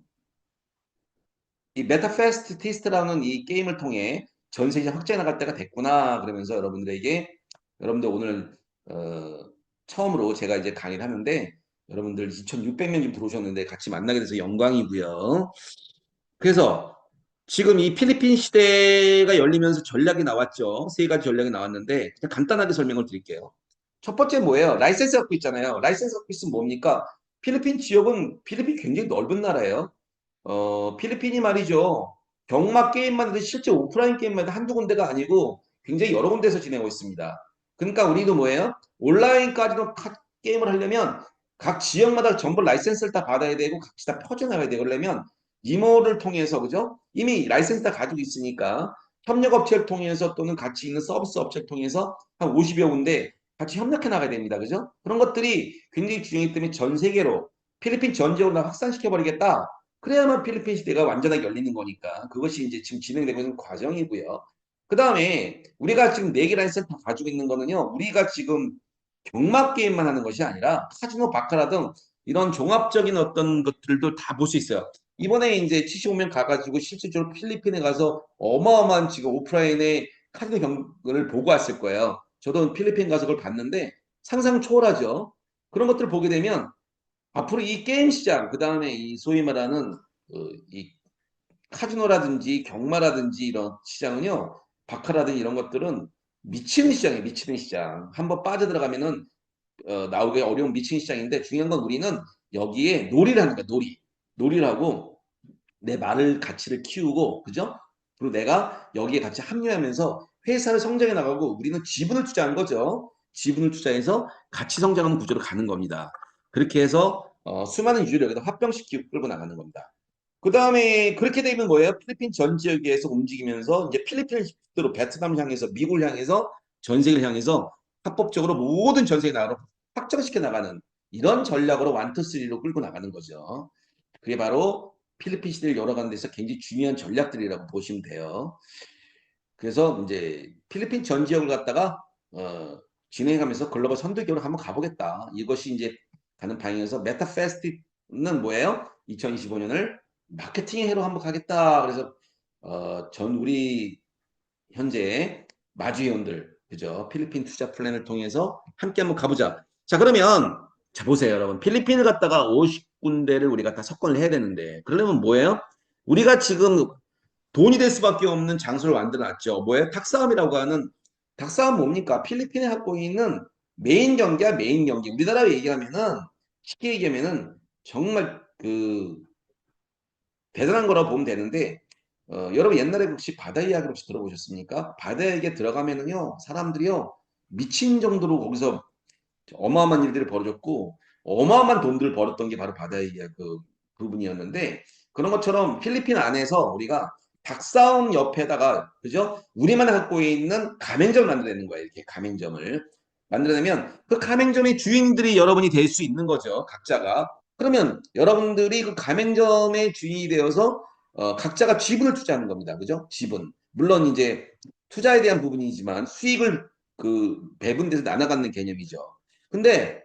이 메타페스티스트라는 이 게임을 통해 전 세계 확장해 나갈 때가 됐구나 그러면서 여러분들에게 여러분들 오늘 처음으로 제가 이제 강의를 하는데 여러분들 2,600명 좀 들어오셨는데 같이 만나게 돼서 영광이고요. 그래서 지금 이 필리핀 시대가 열리면서 전략이 나왔죠. 세 가지 전략이 나왔는데 그냥 간단하게 설명을 드릴게요. 첫 번째 뭐예요? 라이센스 갖고 있잖아요. 라이센스 갖고 있으면 뭡니까? 필리핀 지역은 필리핀 굉장히 넓은 나라예요. 필리핀이 말이죠. 경마 게임만 해도 실제 오프라인 게임만 해도 한두 군데가 아니고 굉장히 여러 군데서 진행하고 있습니다. 그러니까 우리도 뭐예요? 온라인까지도 게임을 하려면 각 지역마다 전부 라이센스를 다 받아야 되고 같이 다 퍼져나가야 되고 그러려면 이모를 통해서 그죠? 이미 라이센스 다 가지고 있으니까 협력업체를 통해서 또는 같이 있는 서비스 업체를 통해서 한 50여 군데 같이 협력해 나가야 됩니다. 그죠? 그런 것들이 굉장히 중요하기 때문에 전 세계로 필리핀 전 지역으로 확산시켜 버리겠다. 그래야만 필리핀 시대가 완전하게 열리는 거니까 그것이 이제 지금 진행되고 있는 과정이고요. 그 다음에 우리가 지금 네 개 라이센스 다 가지고 있는 거는요. 우리가 지금 경마 게임만 하는 것이 아니라 카지노 바카라 등 이런 종합적인 어떤 것들도 다 볼 수 있어요. 이번에 이제 75명 가가지고 실질적으로 필리핀에 가서 어마어마한 지금 오프라인의 카지노 경기를 보고 왔을 거예요. 저도 필리핀 가서 그걸 봤는데 상상 초월하죠. 그런 것들을 보게 되면 앞으로 이 게임 시장, 그 다음에 이 소위 말하는 이 카지노라든지 경마라든지 이런 시장은요, 바카라든지 이런 것들은 미치는 시장이에요, 미치는 시장. 한번 빠져들어가면은 나오기 어려운 미치는 시장인데 중요한 건 우리는 여기에 놀이를 하는 거야, 놀이. 놀이를 하고 내 말을 가치를 키우고, 그죠? 그리고 내가 여기에 같이 합류하면서 회사를 성장해 나가고 우리는 지분을 투자한 거죠. 지분을 투자해서 같이 성장하는 구조로 가는 겁니다. 그렇게 해서 수많은 유저를 여기다 합병시키고 끌고 나가는 겁니다. 그 다음에 그렇게 되면 뭐예요? 필리핀 전 지역에서 움직이면서 이제 필리핀으로 베트남 향해서 미국을 향해서 전 세계를 향해서 합법적으로 모든 전 세계 나라로 확장시켜 나가는 이런 전략으로 원투쓰리로 끌고 나가는 거죠. 그게 바로 필리핀 시대를 열어가는 데서 굉장히 중요한 전략들이라고 보시면 돼요. 그래서 이제 필리핀 전 지역을 갖다가 진행하면서 글로벌 선두기업으로 한번 가보겠다. 이것이 이제 가는 방향에서 메타페스티는 뭐예요? 2025년을 마케팅의 해로 한번 가겠다. 그래서 전 우리 현재 마주회원들 그죠? 필리핀 투자 플랜을 통해서 함께 한번 가보자. 자 그러면 자 보세요 여러분 필리핀을 갖다가 50군데를 우리가 다 석권을 해야 되는데 그러려면 뭐예요? 우리가 지금 돈이 될 수밖에 없는 장소를 만들어 놨죠. 뭐예요? 닭싸움이라고 하는 닭싸움 뭡니까? 필리핀에 갖고 있는 메인 경기야, 메인 경기. 우리나라로 얘기하면은, 쉽게 얘기하면은, 정말 그, 대단한 거라고 보면 되는데, 여러분 옛날에 혹시 바다 이야기를 혹시 들어보셨습니까? 바다 이야기에 들어가면은요, 사람들이요, 미친 정도로 거기서 어마어마한 일들이 벌어졌고, 어마어마한 돈들을 벌었던 게 바로 바다 이야기 그 부분이었는데, 그런 것처럼 필리핀 안에서 우리가 닭싸움 옆에다가, 그죠? 우리만 갖고 있는 가맹점을 만들어내는 거예요. 이렇게 가맹점을. 만들어내면 그 가맹점의 주인들이 여러분이 될 수 있는 거죠. 각자가. 그러면 여러분들이 그 가맹점의 주인이 되어서 각자가 지분을 투자하는 겁니다. 그죠? 지분. 물론 이제 투자에 대한 부분이지만 수익을 그 배분돼서 나눠 갖는 개념이죠. 근데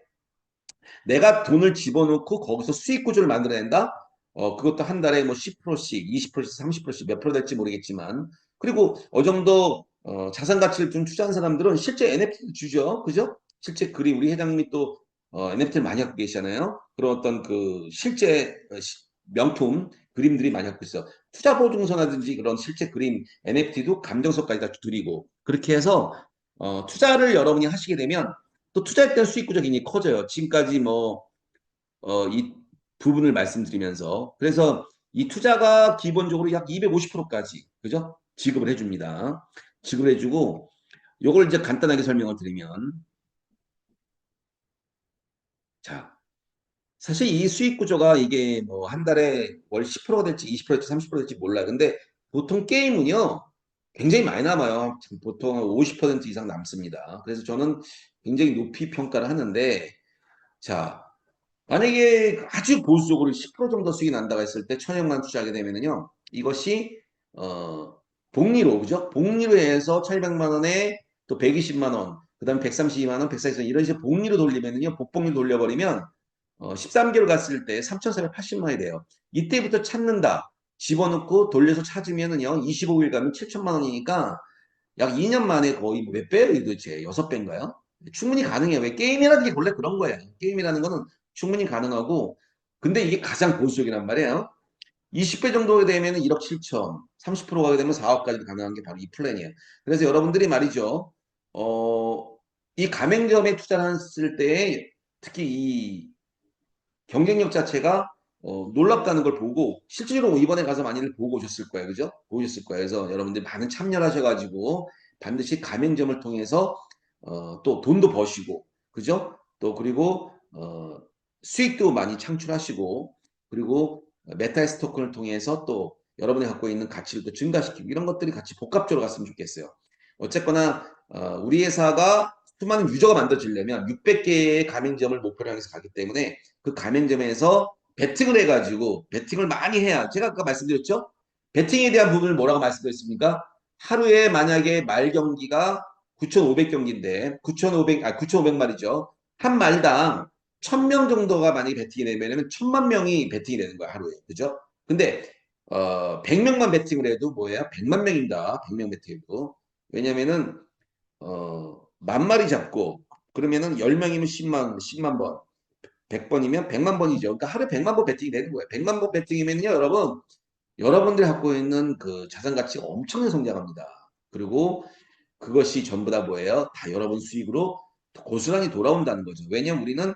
내가 돈을 집어넣고 거기서 수익 구조를 만들어낸다? 그것도 한 달에 뭐 10%씩, 20%씩, 30%씩 몇 프로 될지 모르겠지만. 그리고 어느 정도 자산 가치를 좀 투자한 사람들은 실제 NFT도 주죠. 그죠? 실제 그림, 우리 회장님이 또 NFT를 많이 갖고 계시잖아요. 그런 어떤 그 실제 명품 그림들이 많이 갖고 있어. 투자 보증서라든지 그런 실제 그림, NFT도 감정서까지 다 드리고. 그렇게 해서 투자를 여러분이 하시게 되면 또 투자할 때는 수익 구조가 커져요. 지금까지 뭐, 이 부분을 말씀드리면서. 그래서 이 투자가 기본적으로 약 250%까지, 그죠? 지급을 해줍니다. 지급을 해주고, 요걸 이제 간단하게 설명을 드리면, 자, 사실 이 수익 구조가 이게 뭐 한 달에 월 10%가 될지 20% 될지 30% 될지 몰라요. 근데 보통 게임은요, 굉장히 많이 남아요. 보통 50% 이상 남습니다. 그래서 저는 굉장히 높이 평가를 하는데, 자, 만약에 아주 보수적으로 10% 정도 수익이 난다고 했을 때 천억만 투자하게 되면은요, 이것이, 복리로, 그죠? 복리로 해서 1200만 원에 또 120만 원, 그 다음에 132만 원, 140만 원, 이런 식으로 복리로 돌리면은요, 복복리 돌려버리면, 13개월 갔을 때 3,480만 원이 돼요. 이때부터 찾는다. 집어넣고 돌려서 찾으면은요, 25일 가면 7천만 원이니까 약 2년 만에 거의 몇 배예요, 도대체? 6배인가요? 충분히 가능해요. 왜 게임이라는 게 원래 그런 거예요. 게임이라는 거는 충분히 가능하고, 근데 이게 가장 보수적이란 말이에요. 20배 정도 되면 1억 7천, 30% 가게 되면 4억까지 가능한 게 바로 이 플랜이에요. 그래서 여러분들이 말이죠. 이 가맹점에 투자를 했을 때 특히 이 경쟁력 자체가 놀랍다는 걸 보고 실제로 이번에 가서 많이들 보고 오셨을 거예요. 그죠? 보셨을 거예요. 그래서 여러분들 많은 참여를 하셔가지고 반드시 가맹점을 통해서 또 돈도 버시고 그죠? 또 그리고 수익도 많이 창출하시고 그리고 메타에스 토큰을 통해서 또 여러분이 갖고 있는 가치를 또 증가시키고 이런 것들이 같이 복합적으로 갔으면 좋겠어요. 어쨌거나 우리 회사가 수많은 유저가 만들어지려면 600개의 가맹점을 목표로 향해서 가기 때문에 그 가맹점에서 베팅을 해가지고 베팅을 많이 해야 제가 아까 말씀드렸죠? 베팅에 대한 부분을 뭐라고 말씀드렸습니까? 하루에 만약에 말 경기가 9,500경기인데 9,500말이죠. 한 말당 1,000명 정도가 만약에 베팅이 되면 1,000만 명이 베팅이 되는 거야 하루에. 그죠? 근데 100명만 베팅을 해도 뭐예요? 100만 명입니다. 100명 베팅해도. 왜냐면은 만 마리 잡고 그러면은 10명이면 10만 번. 100번이면 100만 번이죠. 그러니까 하루에 100만 번 베팅이 되는 거예요. 100만 번 베팅이면요, 여러분, 여러분들이 갖고 있는 그 자산 가치가 엄청나게 성장합니다. 그리고 그것이 전부 다 뭐예요? 다 여러분 수익으로 고스란히 돌아온다는 거죠. 왜냐면 우리는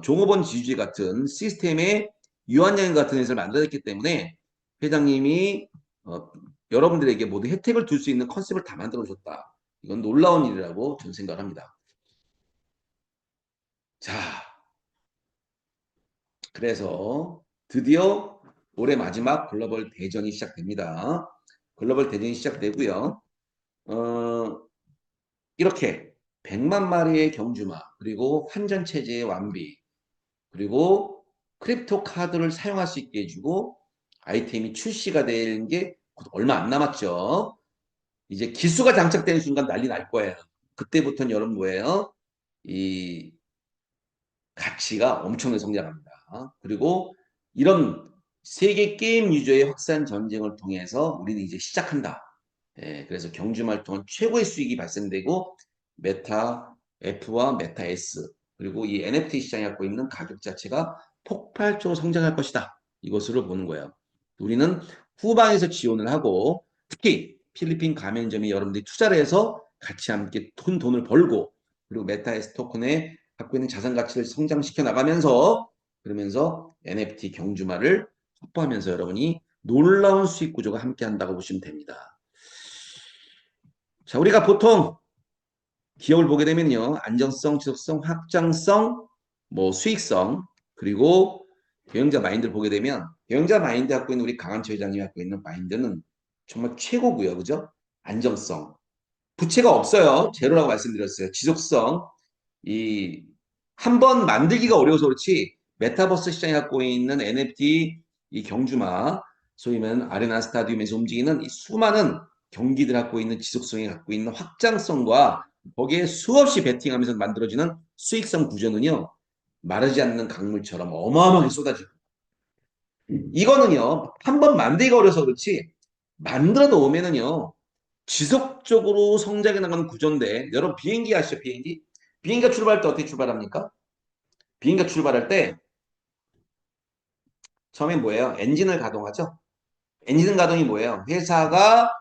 종업원 지주제 같은 시스템의 유한양 같은 회사를 만들었기 때문에 회장님이 여러분들에게 모두 혜택을 줄 수 있는 컨셉을 다 만들어 줬다. 이건 놀라운 일이라고 저는 생각합니다. 자, 그래서 드디어 올해 마지막 글로벌 대전이 시작됩니다. 글로벌 대전이 시작되고요. 어, 이렇게 100만 마리의 경주마, 그리고 환전 체제의 완비, 그리고 크립토 카드를 사용할 수 있게 해주고 아이템이 출시가 되는 게 얼마 안 남았죠. 이제 기수가 장착되는 순간 난리 날 거예요. 그때부터는 여러분 뭐예요? 이 가치가 엄청나게 성장합니다. 그리고 이런 세계 게임 유저의 확산 전쟁을 통해서 우리는 이제 시작한다. 예, 그래서 경주말 동안 최고의 수익이 발생되고 메타 F와 메타 S 그리고 이 NFT 시장이 갖고 있는 가격 자체가 폭발적으로 성장할 것이다. 이것으로 보는 거예요. 우리는 후방에서 지원을 하고 특히 필리핀 가맹점이 여러분들이 투자를 해서 같이 함께 큰 돈을 벌고 그리고 메타에스 토큰에 갖고 있는 자산 가치를 성장시켜 나가면서 그러면서 NFT 경주마를 확보하면서 여러분이 놀라운 수익 구조가 함께 한다고 보시면 됩니다. 자, 우리가 보통 기업을 보게 되면요. 안정성, 지속성, 확장성, 뭐 수익성, 그리고 경영자 마인드를 보게 되면 경영자 마인드 갖고 있는 우리 강한철 회장님이 갖고 있는 마인드는 정말 최고고요. 그죠? 안정성. 부채가 없어요. 제로라고 말씀드렸어요. 지속성. 이 한 번 만들기가 어려워서 그렇지 메타버스 시장이 갖고 있는 NFT 이 경주마 소위 말하는 아레나 스타디움에서 움직이는 이 수많은 경기들 갖고 있는 지속성이 갖고 있는 확장성과 거기에 수없이 베팅하면서 만들어지는 수익성 구조는요 마르지 않는 강물처럼 어마어마하게 쏟아지고 이거는요 한 번 만들기가 어려서 그렇지 만들어 놓으면은요 지속적으로 성장해 나가는 구조인데 여러분 비행기 아시죠 비행기? 비행기가 출발할 때 어떻게 출발합니까? 비행기가 출발할 때 처음엔 뭐예요? 엔진을 가동하죠. 엔진 가동이 뭐예요? 회사가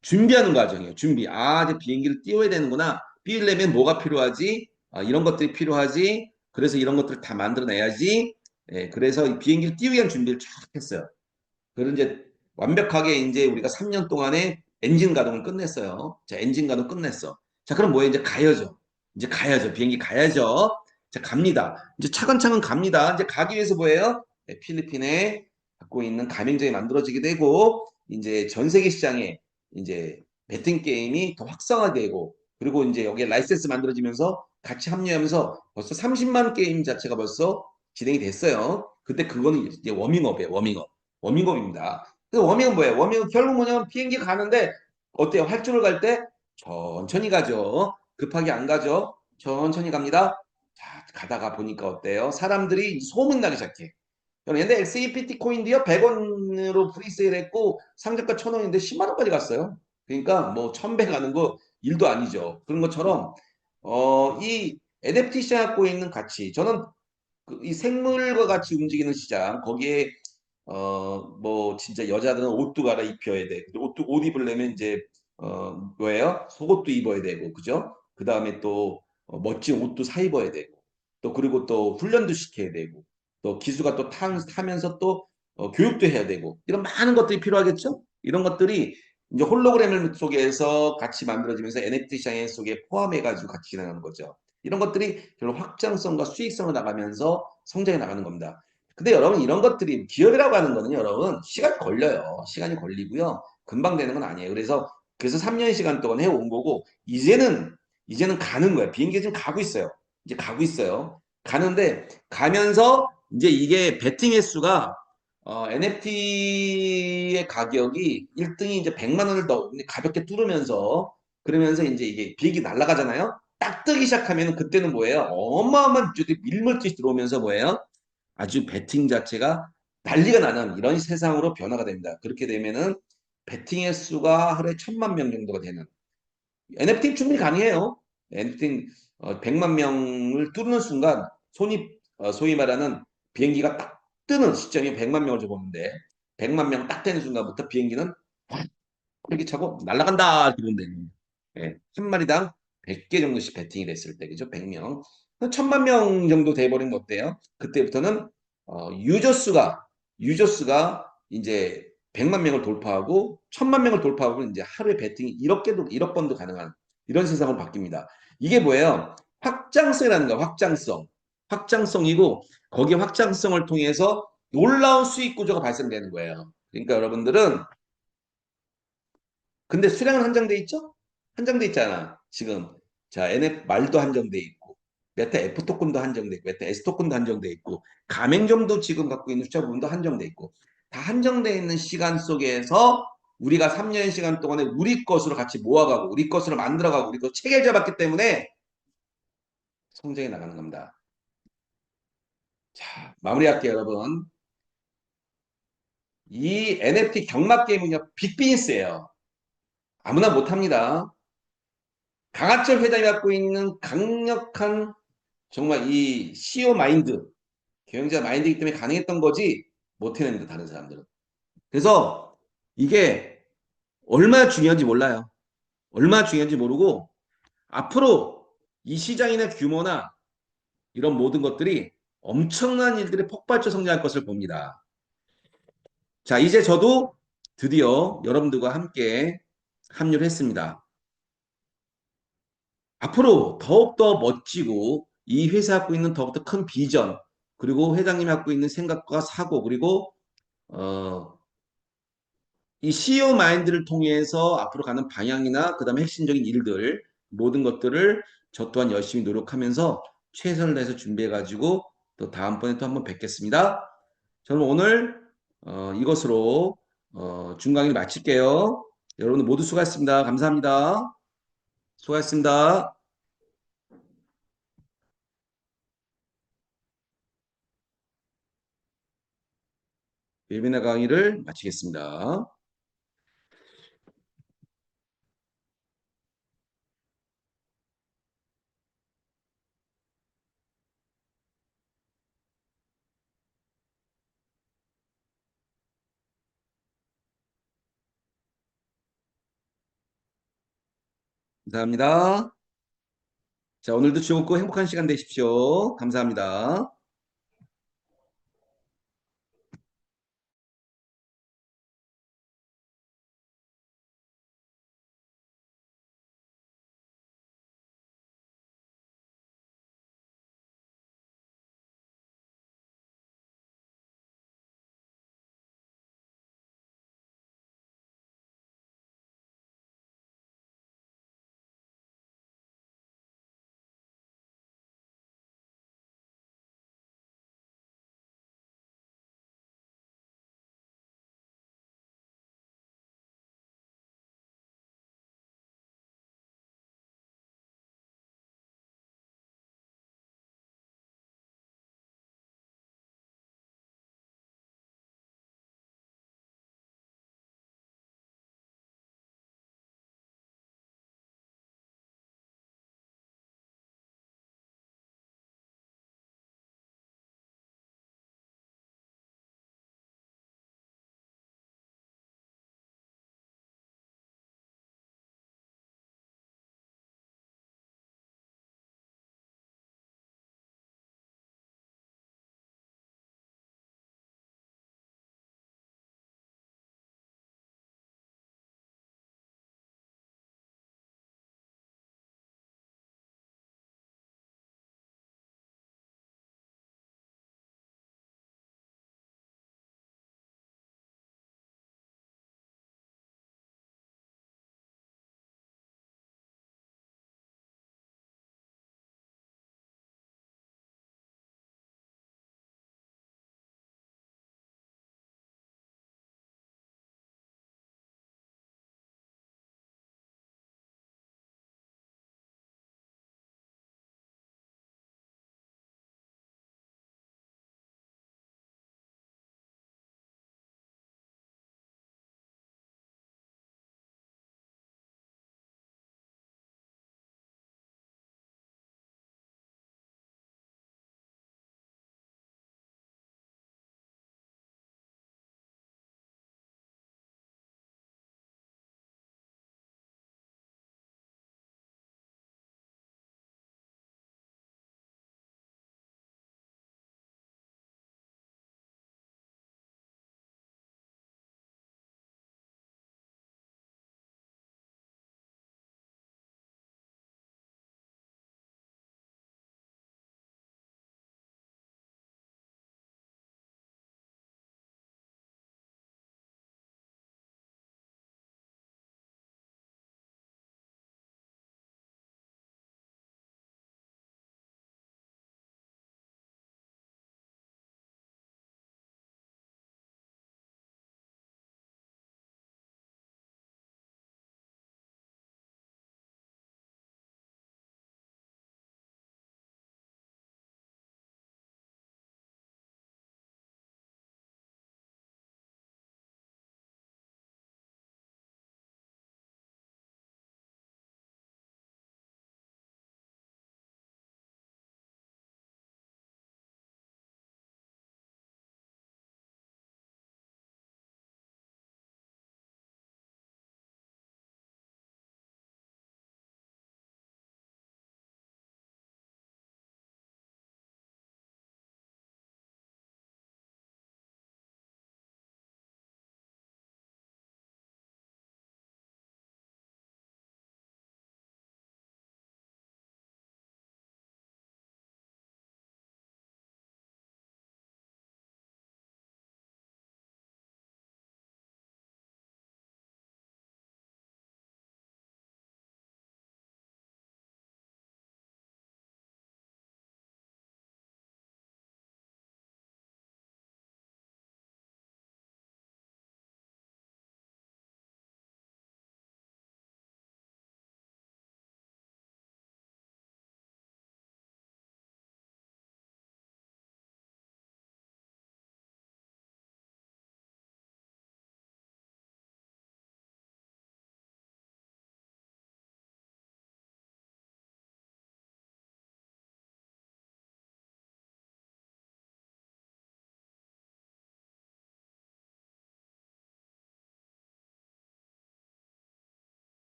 준비하는 과정이에요. 준비. 아, 이제 비행기를 띄워야 되는구나. 띄우려면 뭐가 필요하지? 아, 이런 것들이 필요하지. 그래서 이런 것들을 다 만들어내야지. 예, 그래서 이 비행기를 띄우기 위한 준비를 쫙 했어요. 그런 이제 완벽하게 이제 우리가 3년 동안에 엔진 가동을 끝냈어요. 자, 엔진 가동 끝냈어. 자, 그럼 뭐예요? 이제 가야죠. 이제 가야죠. 비행기 가야죠. 자, 갑니다. 이제 차근차근 갑니다. 이제 가기 위해서 뭐예요? 네, 필리핀에 갖고 있는 가맹점이 만들어지게 되고, 이제 전 세계 시장에 이제 배팅 게임이 더 활성화되고, 그리고 이제 여기에 라이센스 만들어지면서 같이 합류하면서 벌써 30만 게임 자체가 벌써 진행이 됐어요. 그때 그거는 이제 워밍업이에요. 워밍업. 워밍업입니다. 그래서 워밍은 뭐예요? 워밍은 결국 뭐냐면 비행기 가는데 어때요? 활주를 갈 때 천천히 가죠. 급하게 안 가죠. 천천히 갑니다. 자, 가다가 보니까 어때요? 사람들이 소문나기 시작해. 옛날에 XEPT 코인도요, 100원으로 프리세일 했고, 상장가 1000원인데 10만 원까지 갔어요. 그러니까 뭐 1000배 가는 거 일도 아니죠. 그런 것처럼, 이 NFT 시장 갖고 있는 가치, 저는 이 생물과 같이 움직이는 시장, 거기에 뭐 진짜 여자들은 옷도 갈아입혀야 돼. 옷 입으려면 이제 뭐예요? 속옷도 입어야 되고, 그죠? 그 다음에 또 멋진 옷도 사 입어야 되고, 또 그리고 또 훈련도 시켜야 되고, 또 기수가 또 타면서 또 교육도 해야 되고, 이런 많은 것들이 필요하겠죠? 이런 것들이 이제 홀로그램 속에서 같이 만들어지면서 NFT 시장 속에 포함해가지고 같이 진행하는 거죠. 이런 것들이 별로 확장성과 수익성을 나가면서 성장해 나가는 겁니다. 근데 여러분 이런 것들이 기업이라고 하는 거는 여러분 시간이 걸려요. 시간이 걸리고요. 금방 되는 건 아니에요. 그래서 3년 시간 동안 해온 거고 이제는 가는 거예요. 비행기 지금 가고 있어요. 이제 가고 있어요. 가는데 가면서 이제 이게 베팅 횟수가 NFT의 가격이 1등이 이제 100만 원을 더 가볍게 뚫으면서 그러면서 이제 이게 비행기 날아가잖아요. 딱 뜨기 시작하면 그때는 뭐예요? 어마어마한 밀물듯이 들어오면서 뭐예요? 아주 배팅 자체가 난리가 나는 이런 세상으로 변화가 됩니다. 그렇게 되면은 배팅의 수가 하루에 1000만 명 정도가 되는 NFT 충분히 가능해요. NFT 100만 명을 뚫는 순간 소위 말하는 비행기가 딱 뜨는 시점이 100만 명을 줘보는데 100만 명 딱 되는 순간부터 비행기는 활기차고 날아간다 기분되는 거예요. 예, 한 마리당 100개 정도씩 배팅이 됐을 때 그죠? 100명. 1000만 명 정도 돼버리면 어때요? 그때부터는 유저 수가 이제 100만 명을 돌파하고 1000만 명을 돌파하고 이제 하루에 배팅이 1억 번도 가능한 이런 세상으로 바뀝니다. 이게 뭐예요? 확장성이라는 거, 확장성. 확장성이고 거기에 확장성을 통해서 놀라운 수익 구조가 발생되는 거예요. 그러니까 여러분들은 근데 수량은 한정돼 있죠? 한정돼 있잖아. 지금 자 NF 말도 한정돼 있고 메타 F 토큰도 한정돼 있고 메타 S 토큰도 한정돼 있고 가맹점도 지금 갖고 있는 숫자 부분도 한정돼 있고 다 한정돼 있는 시간 속에서 우리가 3년 시간 동안에 우리 것으로 같이 모아가고 우리 것으로 만들어가고 우리 것 체계를 잡았기 때문에 성장해 나가는 겁니다. 자 마무리할게요 여러분. 이 NFT 경마 게임은요 빅비즈니스예요. 아무나 못합니다. 강하철 회장이 갖고 있는 강력한 정말 이 CEO 마인드, 경영자 마인드이기 때문에 가능했던 거지 못 해냅니다. 다른 사람들은. 그래서 이게 얼마나 중요한지 몰라요. 얼마나 중요한지 모르고 앞으로 이 시장이나 규모나 이런 모든 것들이 엄청난 일들이 폭발적 성장할 것을 봅니다. 자, 이제 저도 드디어 여러분들과 함께 합류를 했습니다. 앞으로 더욱더 멋지고 이 회사 갖고 있는 더욱더 큰 비전, 그리고 회장님이 갖고 있는 생각과 사고, 그리고 어, 이 CEO 마인드를 통해서 앞으로 가는 방향이나 그다음에 핵심적인 일들 모든 것들을 저 또한 열심히 노력하면서 최선을 다해서 준비해가지고 또 다음번에 또 한번 뵙겠습니다. 저는 오늘 이것으로 중강의를 마칠게요. 여러분 모두 수고하셨습니다. 감사합니다. 수고하셨습니다. 웨비나 강의를 마치겠습니다. 감사합니다. 자, 오늘도 즐겁고 행복한 시간 되십시오. 감사합니다.